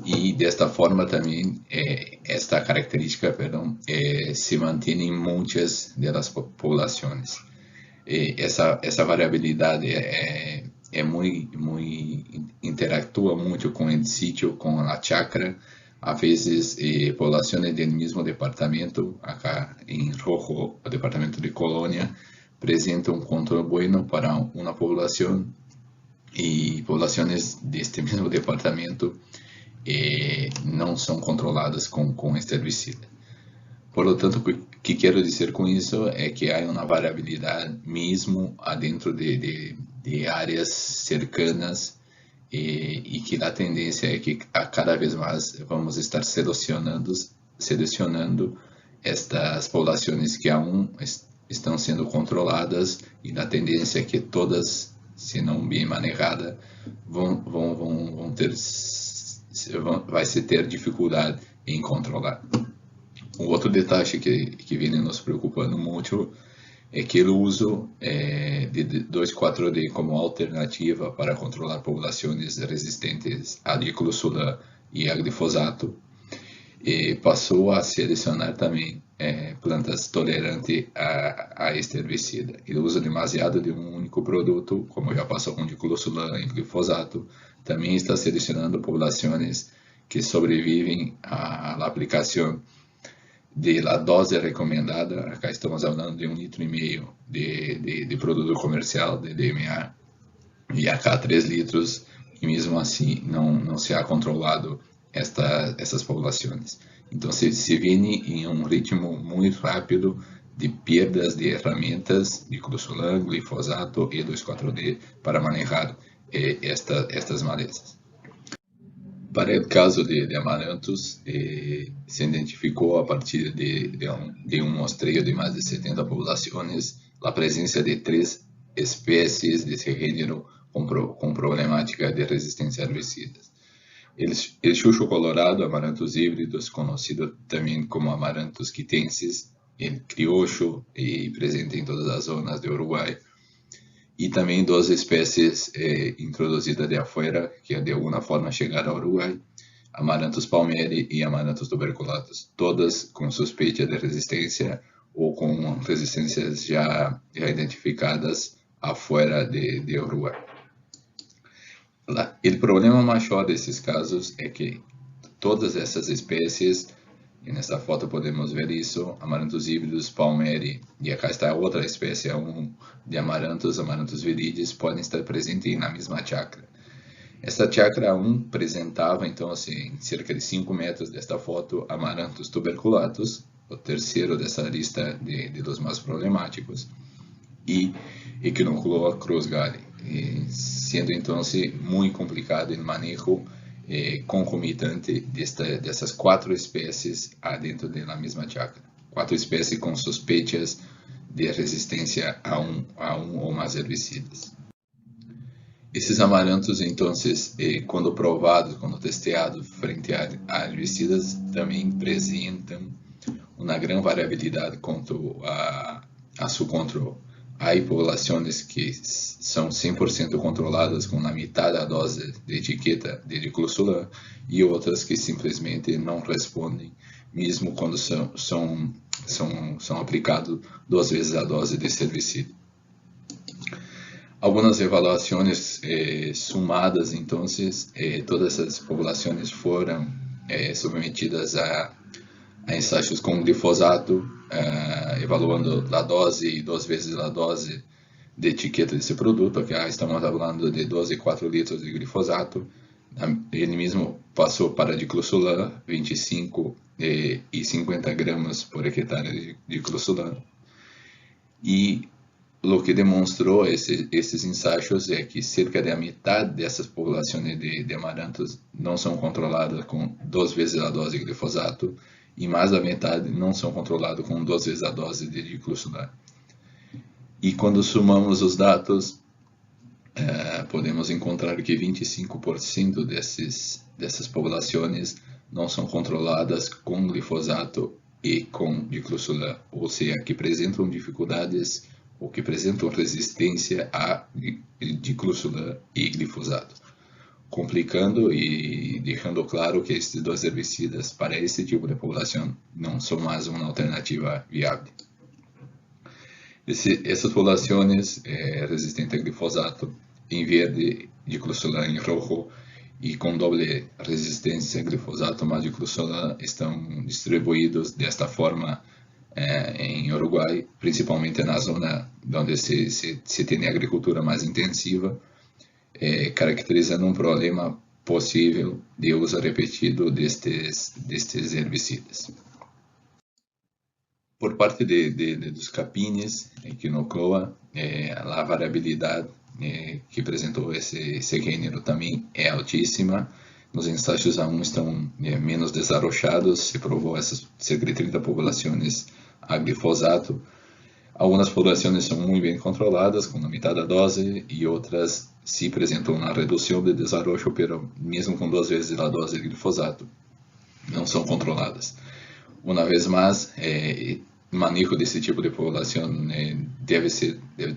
Y de esta forma también esta característica se mantiene en muchas de las poblaciones. Esa variabilidad interactúa mucho con el sitio, con la chacra. A veces poblaciones del mismo departamento, acá en rojo el departamento de Colonia, presenta un control bueno para una población, y poblaciones de este mismo departamento no son controladas con este herbicida. Por lo tanto, ¿qué quiero decir con eso? Es que hay una variabilidad mismo adentro de áreas cercanas, y que la tendencia es que cada vez más vamos a estar seleccionando estas poblaciones que aún están siendo controladas, y la tendencia es que todas, si no bien manejadas, vai se ter dificuldade em controlar. Um outro detalhe que vem nos preocupando muito é que o uso de 2,4-D como alternativa para controlar populações resistentes a diclosulam e a glifosato passou a selecionar também plantas tolerantes a este herbicida. Ele usa demasiado de um único produto, como já passou com diclosulam e glifosato, também está selecionando populações que sobrevivem à aplicação de la dose recomendada. Acá estamos hablando de 1,5 litro de produto comercial de DMA, e acá 3 litros, e mesmo assim não se ha controlado essas populações. Então se vem em um ritmo muito rápido de perdas de ferramentas, diclosulam, glifosato e 2,4-D para manejar estas malezas. Para o caso de amaranthus, se identificou a partir de um mostreio de mais de 70 populações a presença de 3 espécies desse gênero com problemática de resistência a herbicidas. El chucho colorado, Amaranthus híbridos, conhecido também como Amaranthus quitensis, el criollo, presente em todas as zonas de Uruguai, e também 2 espécies introduzidas de afuera, que de alguma forma chegaram ao Uruguai, Amaranthus palmeri e Amaranthus tuberculatus, todas com suspeita de resistência ou com resistências já identificadas afuera de Uruguai. O problema maior desses casos é que todas essas espécies, e nesta foto podemos ver isso, Amaranthus híbridos, palmeri, e acá está outra espécie de Amaranthus viridis, podem estar presentes na mesma chacra. Esta chacra 1 apresentava, então, assim, cerca de 5 metros desta foto, Amaranthus tuberculatus, o terceiro dessa lista de los mais problemáticos, e Echinocloa cruzgali, sendo então muito complicado o manejo concomitante dessas 4 espécies dentro da mesma chacra. 4 espécies com sospechas de resistência a um ou mais herbicidas. Esses amaranthus, então, quando provados, quando testeados frente a herbicidas, também apresentam uma grande variabilidade quanto a seu controle. há populações que são 100% controladas com a metade da dose de etiqueta de diclofenac e outras que simplesmente não respondem, mesmo quando são aplicados 2 vezes a dose de herbicida. Algumas avaliações sumadas, então, todas essas populações foram submetidas a ensaios com glifosato, evaluando a dose e 2 vezes a dose de etiqueta desse produto, que estamos falando de 12,4 litros de glifosato. Ele mesmo passou para diclofenac, 25 e 50 gramas por hectare de diclofenac. E o que demonstrou esses ensaios é que cerca de a metade dessas populações de amarantos não são controladas com 2 vezes a dose de glifosato e mais da metade não são controlados com 2 vezes a dose de diclofenac. E quando somamos os dados, podemos encontrar que 25% dessas populações não são controladas com glifosato e com diclofenac, ou seja, que apresentam dificuldades ou que apresentam resistência a diclofenac e glifosato, complicando e deixando claro que estes 2 herbicidas para esse tipo de população não são mais uma alternativa viável. Essas populações resistentes a glifosato em verde, diclofenac em rojo e com doble resistência a glifosato mais diclofenac estão distribuídos desta forma em Uruguai, principalmente na zona onde se tem agricultura mais intensiva, caracterizando um problema possível de uso repetido destes herbicidas. Por parte dos capines, equinocloa, a variabilidade que apresentou esse gênero também é altíssima. Nos ensaios A1 estão menos desarrollados, se provou essas cerca de 30 populações a glifosato. Algumas populações são muito bem controladas, com a metade da dose, e outras se apresentam uma redução de desenvolvimento, pero mesmo com 2 vezes a dose de glifosato, não são controladas. Uma vez mais, o manejo desse tipo de população deve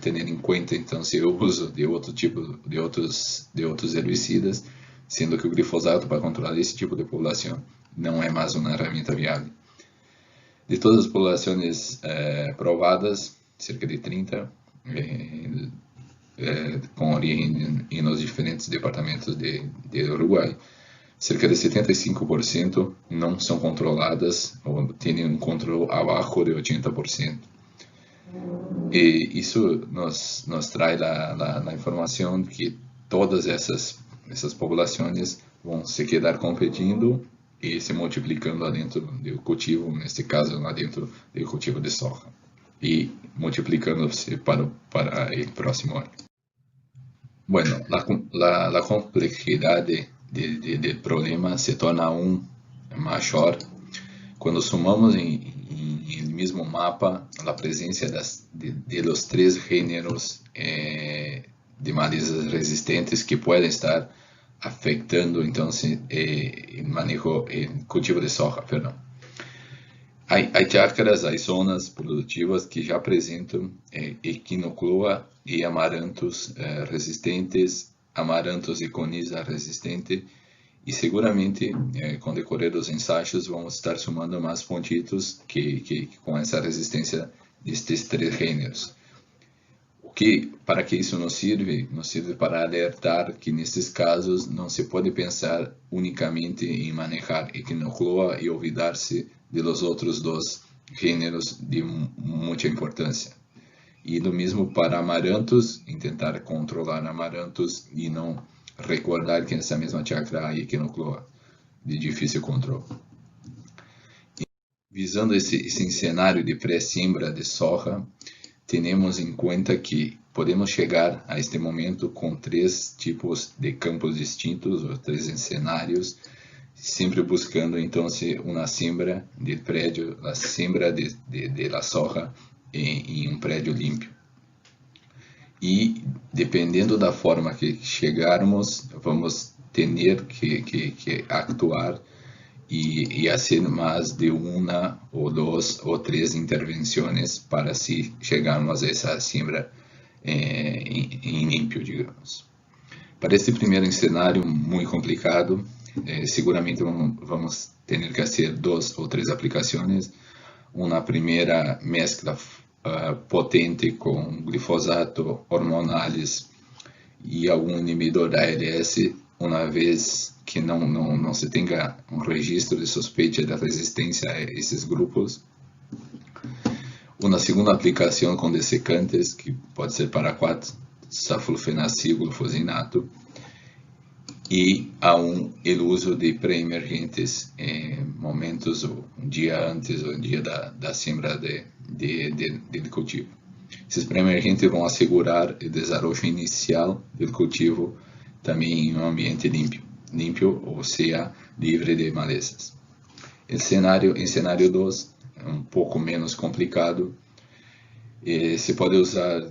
ter em conta então o uso de outros herbicidas, sendo que o glifosato para controlar esse tipo de população não é mais uma ferramenta viável. De todas as populações provadas, cerca de 30, com origem nos diferentes departamentos de Uruguai, cerca de 75% não são controladas ou têm um controle abaixo de 80%. E isso nos traz a informação que todas essas populações vão se quedar competindo e se multiplicando dentro do cultivo, neste caso, lá dentro do cultivo de soja, e multiplicando-se para o próximo ano. Bueno, a complexidade do problema se torna aún maior quando sumamos em mesmo mapa a presença de los 3 gêneros de malezas resistentes que podem estar afetando então el manejo, el cultivo de soja, perdão. Há chácaras, há zonas produtivas que já apresentam equinocloa e amarantos resistentes, amarantos e coniza resistente, e seguramente com o decorrer dos ensaios vamos estar somando mais pontitos que com essa resistência destes 3 gêneros. Para que isso nos sirve? Nos sirve para alertar que nesses casos não se pode pensar unicamente em manejar equinocloa e olvidar-se de los outros 2 gêneros de muita importância. E do mesmo para amarantos, tentar controlar amarantos e não recordar que nessa mesma chácara há equinocloa de difícil controle. Visando esse cenário de pré-siembra de soja, temos em conta que podemos chegar a este momento com 3 tipos de campos distintos, ou 3 cenários, sempre buscando então uma siembra de prédio, a siembra de la soja em um prédio limpo. E dependendo da forma que chegarmos, vamos ter que actuar y hacer más de una o dos o tres intervenciones para así llegarmos a esa siembra en limpio, digamos. Para este primer escenario muy complicado, seguramente vamos a tener que hacer 2 o 3 aplicaciones. Una primera mezcla potente con glifosato, hormonales y algún inhibidor de ALS, una vez que no se tenga un registro de sospecha de resistencia a esos grupos. Una segunda aplicación con desecantes, que puede ser paraquat, saflufenacil, glufosinato, e aún el uso de pré-emergentes en momentos, o un día antes o el día da siembra del cultivo. Esses pré-emergentes vão asegurar o desarrollo inicial do cultivo também em um ambiente limpo, ou seja, livre de malezas. Em cenário 2, é um pouco menos complicado. Se pode usar,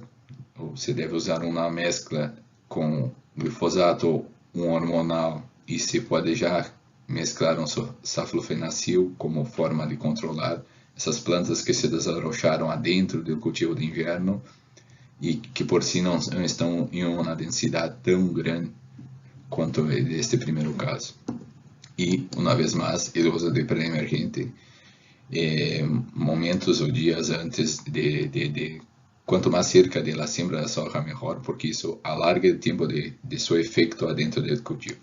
ou se deve usar uma mescla com glifosato, um hormonal, e se pode já mesclar um saflufenacil como forma de controlar essas plantas que se desarrollaram adentro do cultivo de inverno e que por si não estão em uma densidade tão grande quanto este primeiro caso. E, uma vez mais, o uso de pré-emergente momentos ou dias antes quanto mais cerca da siembra da soja, melhor, porque isso alarga o tempo de seu efeito adentro do cultivo.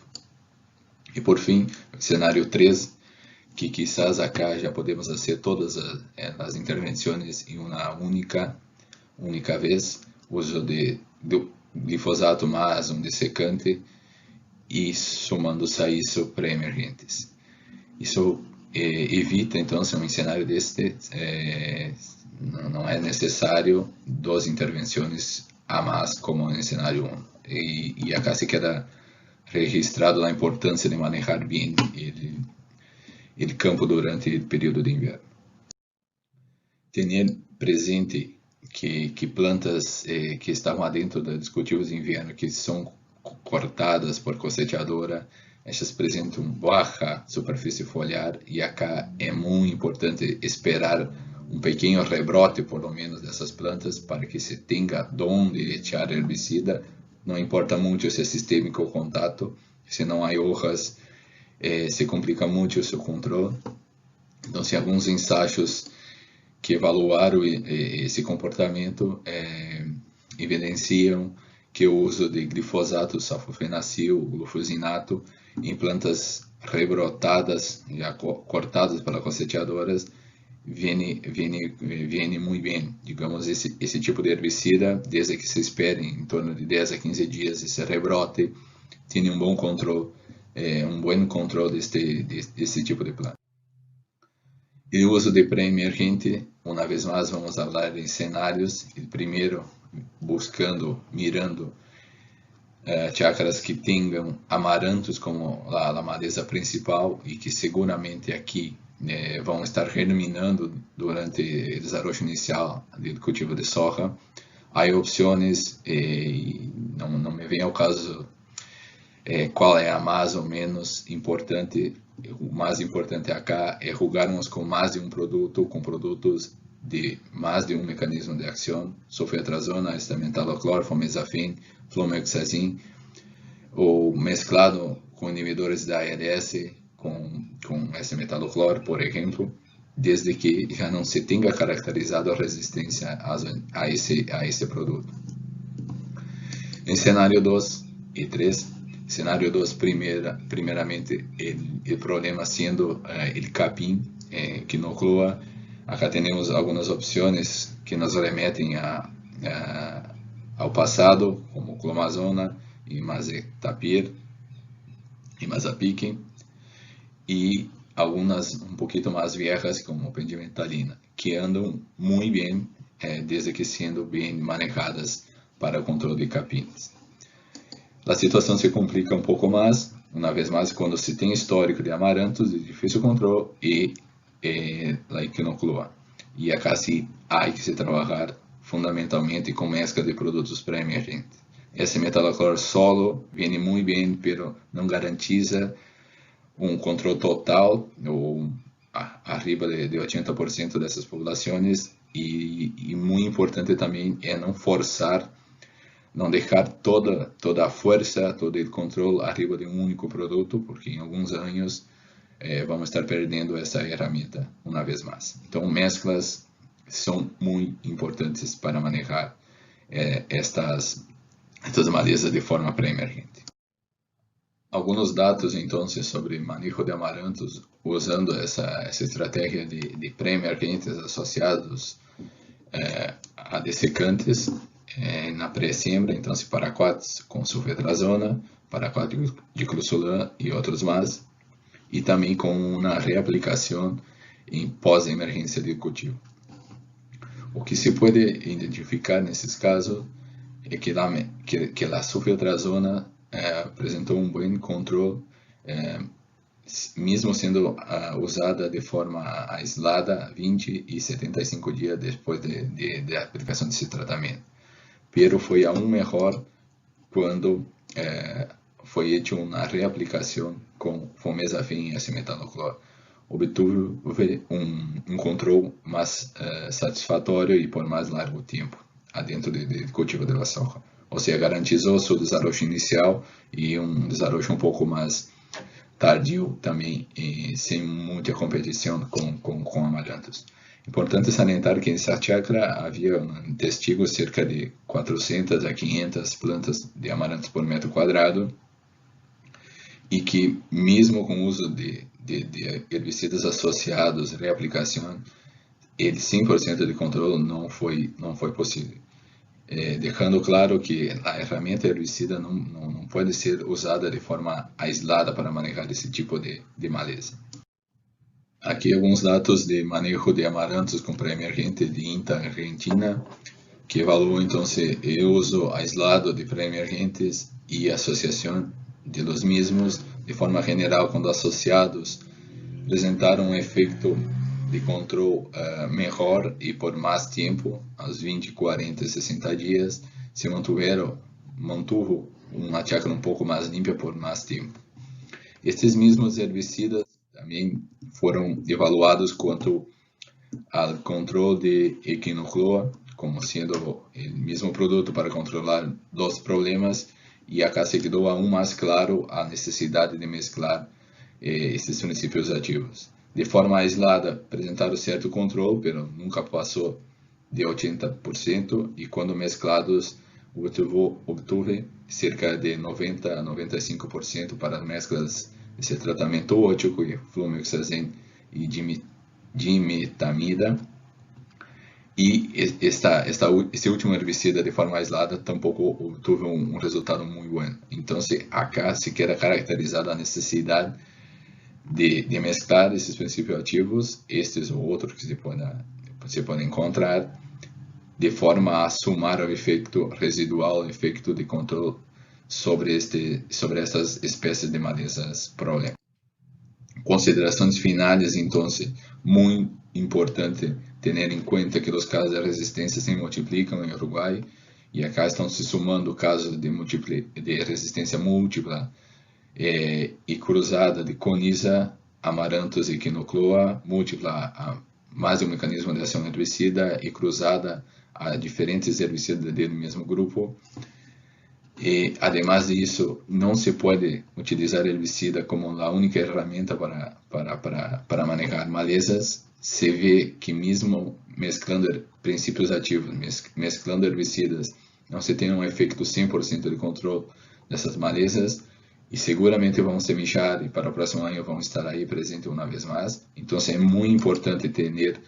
E, por fim, cenário 3, que quizás acá já podemos fazer todas as intervenções em uma única vez, uso de glifosato mais um dessecante e somando-se a isso pré-emergentes. Isso evita, então, se um cenário deste, não é necessário 2 intervenções a mais como no cenário 1. E acá se queda registrado a importância de manejar bem o campo durante o período de inverno. Ter presente que plantas que estavam dentro dos cultivos de inverno, que são cortadas por cosechadora, estas apresentam baixa superfície foliar, e acá é muito importante esperar um pequeno rebrote, por lo menos, dessas plantas, para que se tenha onde echar herbicida. Não importa muito se é sistêmico ou contato, se não há hojas, se complica muito o seu controle. Então, se alguns ensaios que evaluaram esse comportamento evidenciam que o uso de glifosato, saflufenacil, glufosinato em plantas rebrotadas, já cortadas pelas cosechadoras, vem muito bem. Digamos, esse tipo de herbicida, desde que se espere em torno de 10 a 15 dias esse rebrote, tem um bom controle desse tipo de planta. E o uso de pré-emergente, uma vez mais, vamos falar em cenários. O primeiro, mirando chácaras que tenham amarantos como a maleza principal e que seguramente aqui vão estar germinando durante o desarrollo inicial do cultivo de soja. Há opções, não me vem ao caso qual é a mais ou menos importante. O mais importante acá é rugarmos com mais de um produto, com produtos de mais de um mecanismo de ação: sulfetrazona, estametaloclor, fomezafin, fluoxazin, ou mesclado com inibidores da ALS, com estametaloclor, por exemplo, desde que já não se tenha caracterizado a resistência a esse produto. Em cenário 2 e 3, cenário 2, primeiramente, o problema sendo o capim que não cloa. Acá temos algumas opções que nos remetem ao passado, como clomazona, imazeptir, imazapique, e algumas um pouquinho mais viejas, como pendimetalina, que andam muito bem, desde que sendo bem manejadas para o controle de capins. A situação se complica um pouco mais, uma vez mais, quando se tem histórico de amarantos de difícil controle e a equinoclua. E acá há que se trabalhar fundamentalmente com mescla de produtos pré-emergentes. Esse metaloclor solo vem muito bem, mas não garantiza um controle total, ou arriba de 80% dessas populações, e muito importante também é não forçar, não deixar toda a força, todo o controle arriba de um único produto, porque em alguns anos vamos estar perdendo essa ferramenta uma vez mais. Então, mesclas são muito importantes para manejar estas malezas de forma pré-emergente. Alguns dados, então, sobre manejo de amarantos usando essa estratégia de pré-emergentes associados a dessecantes na pré-siembra, então, paraquats com sulfetrazona, paraquat de cruzolam e outros mais, e também com uma reaplicação em pós-emergência de cultivo. O que se pode identificar nesses casos é que a sulfetrazona apresentou um bom controle, mesmo sendo usada de forma aislada 20 e 75 dias depois de aplicação desse tratamento. Pero foi aún melhor quando foi feita uma reaplicação com fomezafin e S-metanoclor. Obteve um controle mais satisfatório e por mais largo tempo dentro do cultivo da soja. Ou seja, garantizou seu desenvolvimento inicial e um desenvolvimento um pouco mais tardio também, sem muita competição com amarantos. Importante salientar que nessa chácara havia um testigo cerca de 400 a 500 plantas de amarantos por metro quadrado, e que mesmo com o uso de herbicidas associados, reaplicação, ele 100% de controle não foi possível. Deixando claro que a ferramenta herbicida não pode ser usada de forma aislada para manejar esse tipo de maleza. Aqui alguns dados de manejo de amarantos com pré-emergente de INTA Argentina, que evaluou então o uso aislado de pré-emergentes e associação de los mesmos de forma geral, quando associados, apresentaram um efeito de controle melhor e por mais tempo, aos 20, 40 e 60 dias, se mantuvo uma chácara um pouco mais limpa por mais tempo. Estes mesmos herbicidas também foram evaluados quanto ao controle de equinocloa, como sendo o mesmo produto para controlar dois problemas, e acá se quedou aún mais claro a necessidade de mesclar esses princípios ativos. De forma aislada, apresentaram certo controle, mas nunca passou de 80%, e quando mesclados, obteve cerca de 90 a 95% para as mesclas desse tratamento ótico, flumioxazem e dimetamida. E esse último herbicida de forma aislada tampouco obteve um resultado muito bom. Então, acá se quer caracterizar a necessidade de mesclar esses princípios ativos, estes ou outros que se pode encontrar, de forma a somar o efeito residual, o efeito de controle sobre essas espécies de malezas problemas. Considerações finais, então, muito importante ter em conta que os casos de resistência se multiplicam em Uruguai, e acá estão se somando casos de resistência múltipla e cruzada de coniza, amarantos e equinocloa, múltipla a mais de um mecanismo de ação herbicida e cruzada a diferentes herbicidas do mesmo grupo. E, además disso, não se pode utilizar herbicida como a única ferramenta para manejar malezas. Se vê que mesmo mesclando princípios ativos, mesclando herbicidas, não se tem um efeito 100% de controle dessas malezas, e seguramente vão se mexer, e para o próximo ano vão estar aí presentes uma vez mais. Então, é muito importante ter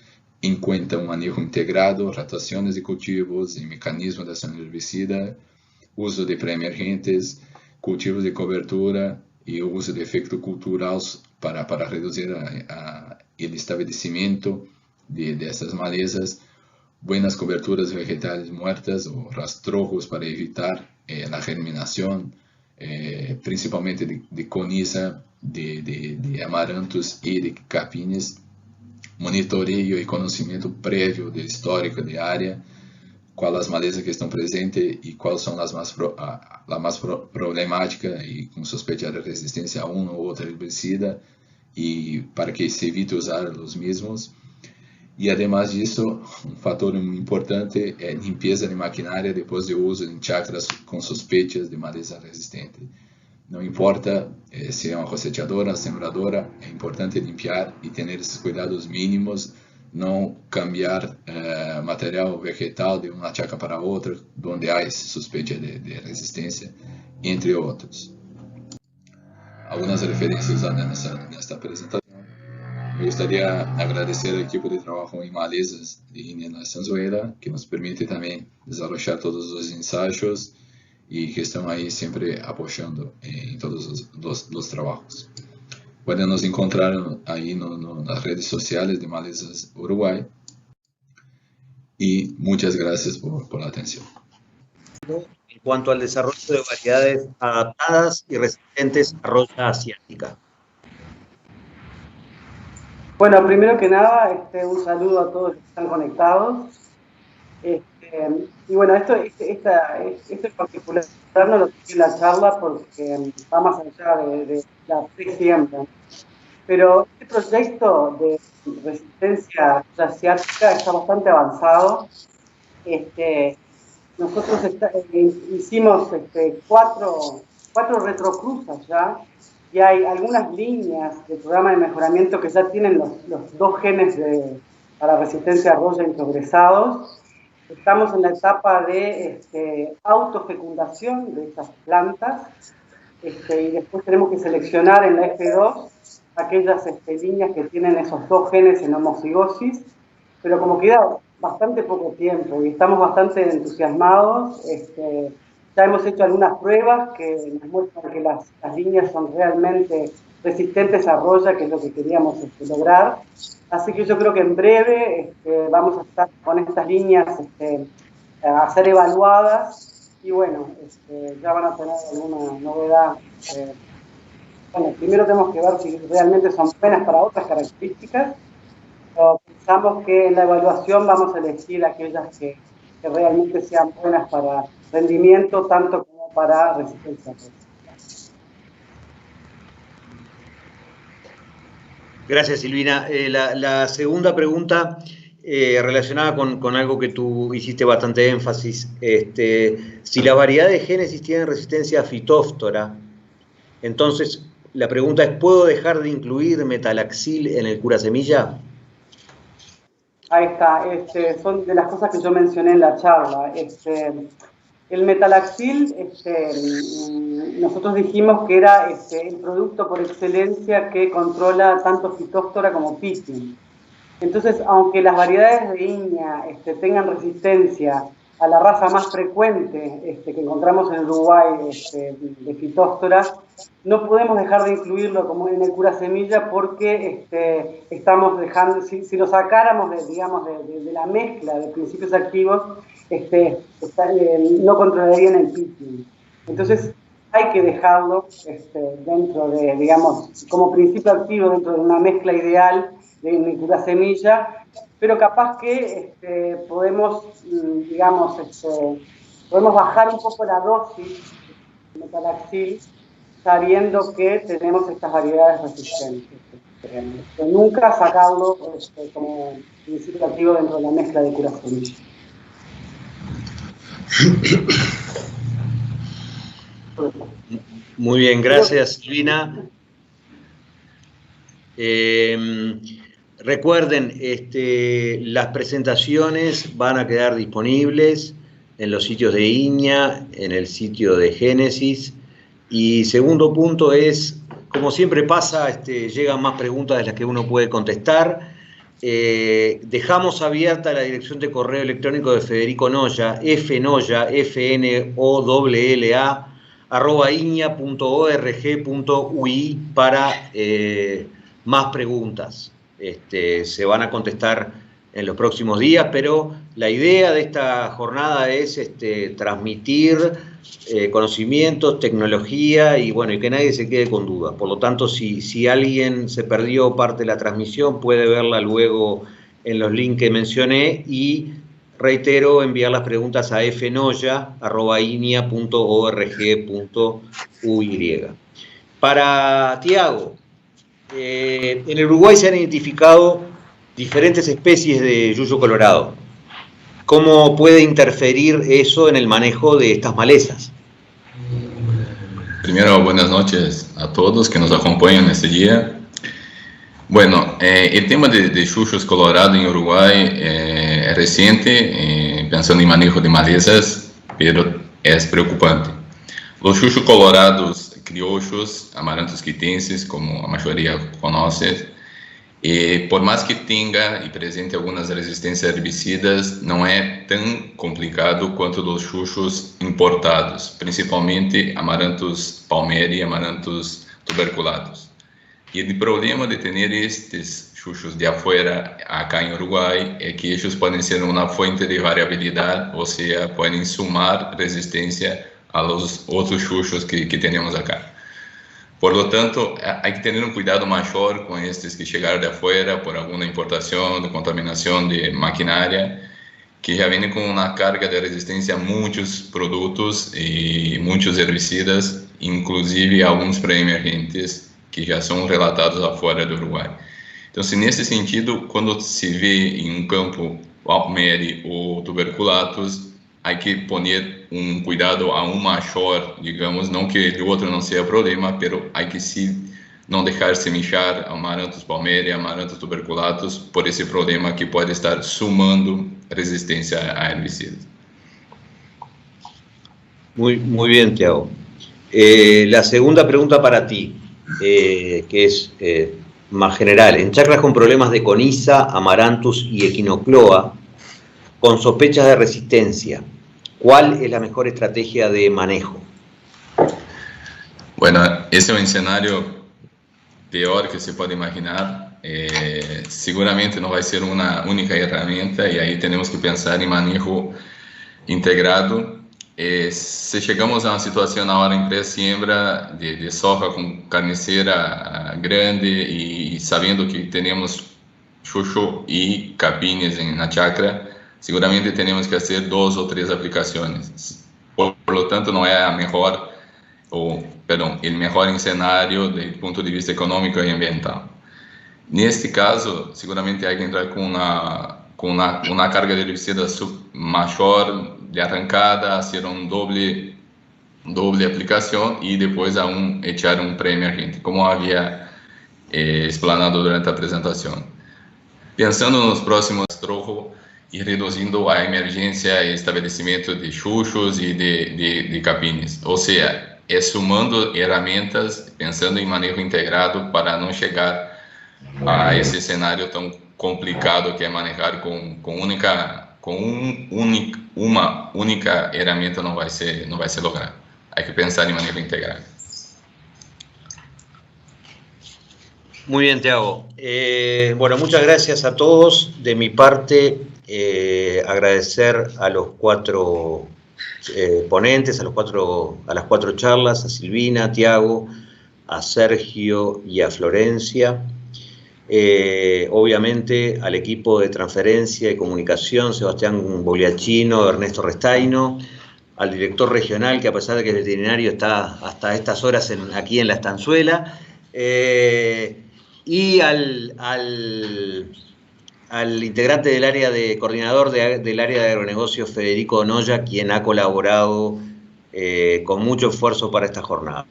em conta um manejo integrado, rotações de cultivos e mecanismos de ação herbicida, uso de pré-emergentes, cultivos de cobertura e o uso de efeitos culturais para reduzir o estabelecimento dessas malezas, buenas coberturas vegetais mortas ou rastrojos para evitar a germinação, principalmente de coniza, de amarantos e de capines, monitoreio e conhecimento prévio do histórico de área, cuáles las malezas que están presentes y cuáles son las más problemáticas y con sospecha de resistencia a uno u otro herbicida, y para que se evite usar los mismos. Y además de eso, un factor muy importante es limpieza de maquinaria después de uso en chacras con sospechas de maleza resistente. No importa si es una cosechadora, sembradora, es importante limpiar y tener esos cuidados mínimos, no cambiar material vegetal de una chacra para otra donde hay sospecha de resistencia, entre otros. Algunas referencias en esta presentación. Me gustaría agradecer al equipo de trabajo en malezas de Inia en la Estanzuela, que nos permite también desarrollar todos los ensayos y que están ahí siempre apoyando en todos los trabajos. Pueden nos encontrar ahí en las redes sociales de Malezas Uruguay. Y muchas gracias por la atención. En cuanto al desarrollo de variedades adaptadas y resistentes a roya asiática. Bueno, primero que nada, un saludo a todos los que están conectados. Y bueno, esto en particular no lo tiene la charla porque va más allá de la pre-siembra. Pero este proyecto de resistencia asiática está bastante avanzado. Nosotros hicimos cuatro retrocruzas ya, y hay algunas líneas del programa de mejoramiento que ya tienen los 2 genes para resistencia a roya progresados. Estamos en la etapa de autofecundación de estas plantas, y después tenemos que seleccionar en la F2 aquellas líneas que tienen esos 2 genes en homocigosis, pero como queda bastante poco tiempo y estamos bastante entusiasmados, ya hemos hecho algunas pruebas que nos muestran que las líneas son realmente resistentes a roya, que es lo que queríamos lograr. Así que yo creo que en breve vamos a estar con estas líneas a ser evaluadas y bueno, ya van a tener alguna novedad. Bueno, primero tenemos que ver si realmente son buenas para otras características, pero pensamos que en la evaluación vamos a elegir aquellas que realmente sean buenas para rendimiento, tanto como para resistencia. Gracias, Silvina. La segunda pregunta relacionada con algo que tú hiciste bastante énfasis. Si la variedad de génesis tiene resistencia a fitóftora, entonces la pregunta es, ¿puedo dejar de incluir metalaxil en el curasemilla? Ahí está, son de las cosas que yo mencioné en la charla. El metalaxil, nosotros dijimos que era el producto por excelencia que controla tanto fitóftora como piscis. Entonces, aunque las variedades de Inia tengan resistencia a la raza más frecuente que encontramos en Uruguay de fitóftora, no podemos dejar de incluirlo como en el curasemilla porque estamos dejando, si lo sacáramos de la mezcla de principios activos, no controlarían el pitching. Entonces hay que dejarlo dentro de, digamos, como principio activo dentro de una mezcla ideal de curasemilla, pero capaz que podemos, digamos, podemos bajar un poco la dosis de metalaxil sabiendo que tenemos estas variedades resistentes. Nunca sacarlo como principio activo dentro de la mezcla de curasemilla. Muy bien, gracias, Silvina. Recuerden, las presentaciones van a quedar disponibles en los sitios de Inia, en el sitio de Génesis. Y segundo punto es, como siempre pasa, llegan más preguntas de las que uno puede contestar. Dejamos abierta la dirección de correo electrónico de Federico Noya, fnolla, fnolla, @inia.org.ui para más preguntas. Se van a contestar en los próximos días, pero la idea de esta jornada es transmitir conocimientos, tecnología y bueno, y que nadie se quede con dudas. Por lo tanto, si alguien se perdió parte de la transmisión, puede verla luego en los links que mencioné y reitero, enviar las preguntas a fnoya@inia.org.uy. Para Tiago, en el Uruguay se han identificado diferentes especies de yuyo colorado. ¿Cómo puede interferir eso en el manejo de estas malezas? Primero, buenas noches a todos que nos acompañan este día. Bueno, el tema de yuyos colorados en Uruguay es reciente, pensando en manejo de malezas, pero es preocupante. Los yuyos colorados criollos, amaranthus quitenses, como la mayoría conoce, por más que tenga y presente algunas resistencias herbicidas, no es tan complicado cuanto los yuyos importados, principalmente Amaranthus palmeri y Amaranthus tuberculatus. Y el problema de tener estos yuyos de afuera acá en Uruguay es que ellos pueden ser una fuente de variabilidad, o sea, pueden sumar resistencia a los otros yuyos que tenemos acá. Por lo tanto, hay que tener un cuidado mayor con estos que llegaron de afuera por alguna importación, de contaminación de maquinaria, que ya vienen con una carga de resistencia a muchos productos y muchos herbicidas, inclusive algunos preemergentes que ya son relatados afuera de Uruguay. Entonces, en ese sentido, cuando se ve en un campo palmeri o tuberculatus, hay que poner un cuidado aún mayor, digamos, no que el otro no sea problema, pero hay que sí no dejar semillar Amaranthus palmeri, Amaranthus tuberculatus por ese problema que puede estar sumando resistencia a herbicidas. Muy bien, Tiago. La segunda pregunta para ti, que es más general. En chacras con problemas de coniza, Amaranthus y Echinocloa, con sospechas de resistencia, ¿cuál es la mejor estrategia de manejo? Bueno, ese es un escenario peor que se puede imaginar. Seguramente no va a ser una única herramienta y ahí tenemos que pensar en manejo integrado. Si llegamos a una situación ahora en pre-siembra de soja con carnicera grande y sabiendo que tenemos chucho y capines en la chacra, seguramente tenemos que hacer 2 o 3 aplicaciones. Por lo tanto, no es el mejor escenario desde el punto de vista económico y ambiental. En este caso, seguramente hay que entrar con una carga de herbicidas mayor de arrancada, hacer un doble aplicación y después aún echar un preemergente, como había explanado durante la presentación. Pensando en los próximos trabajos, y reduciendo a emergencia y establecimiento de chuchos y de capines. O sea, es sumando herramientas, pensando en manejo integrado para no llegar a ese escenario tan complicado que es manejar con una única herramienta no va a ser logrado. Hay que pensar en manejo integrado. Muy bien, Tiago. Bueno, muchas gracias a todos. De mi parte, agradecer a los 4 ponentes, a las 4 charlas, a Silvina, a Tiago, a Sergio y a Florencia. Obviamente al equipo de transferencia y comunicación, Sebastián Bogliacchino, Ernesto Restaino, al director regional, que a pesar de que es veterinario está hasta estas horas aquí en La Estanzuela, y al integrante del área de coordinador del área de agronegocios, Federico Onoya, quien ha colaborado con mucho esfuerzo para esta jornada.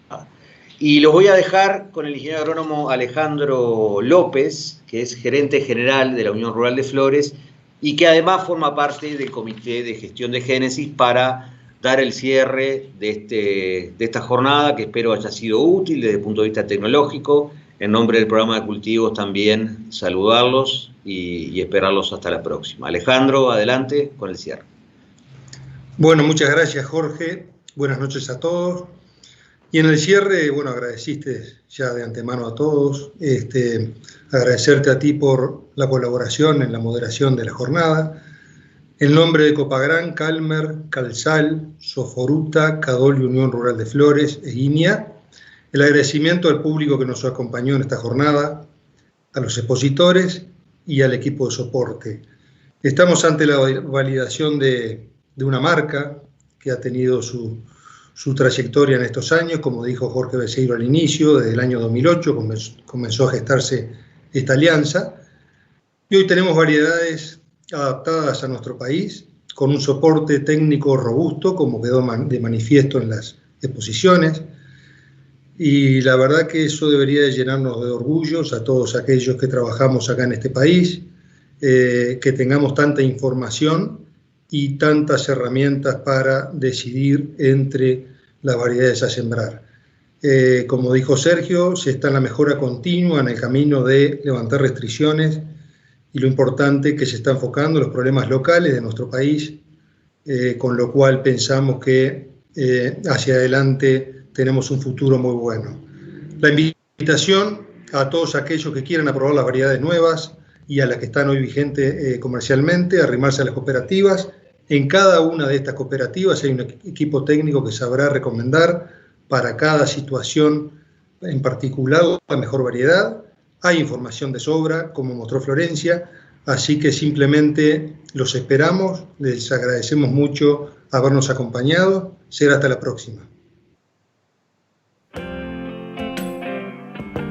Y los voy a dejar con el ingeniero agrónomo Alejandro López, que es gerente general de la Unión Rural de Flores y que además forma parte del Comité de Gestión de Génesis, para dar el cierre de esta jornada, que espero haya sido útil desde el punto de vista tecnológico. En nombre del programa de cultivos también saludarlos y esperarlos hasta la próxima. Alejandro, adelante con el cierre. Bueno, muchas gracias, Jorge. Buenas noches a todos. Y en el cierre, bueno, agradeciste ya de antemano a todos. Agradecerte a ti por la colaboración en la moderación de la jornada. En nombre de Copagran, Calmer, Calsal, Soforuta, Cadol y Unión Rural de Flores e INIA, el agradecimiento al público que nos acompañó en esta jornada, a los expositores y al equipo de soporte. Estamos ante la validación de una marca que ha tenido su trayectoria en estos años, como dijo Jorge Becerro al inicio, desde el año 2008 comenzó a gestarse esta alianza, y hoy tenemos variedades adaptadas a nuestro país, con un soporte técnico robusto, como quedó de manifiesto en las exposiciones, y la verdad que eso debería llenarnos de orgullos a todos aquellos que trabajamos acá en este país, que tengamos tanta información y tantas herramientas para decidir entre las variedades a sembrar. Como dijo Sergio, se está en la mejora continua, en el camino de levantar restricciones, y lo importante que se está enfocando en los problemas locales de nuestro país, con lo cual pensamos que hacia adelante tenemos un futuro muy bueno. La invitación a todos aquellos que quieran aprobar las variedades nuevas y a las que están hoy vigentes comercialmente, a arrimarse a las cooperativas. En cada una de estas cooperativas hay un equipo técnico que sabrá recomendar para cada situación en particular la mejor variedad. Hay información de sobra, como mostró Florencia, así que simplemente los esperamos, les agradecemos mucho habernos acompañado. Será hasta la próxima.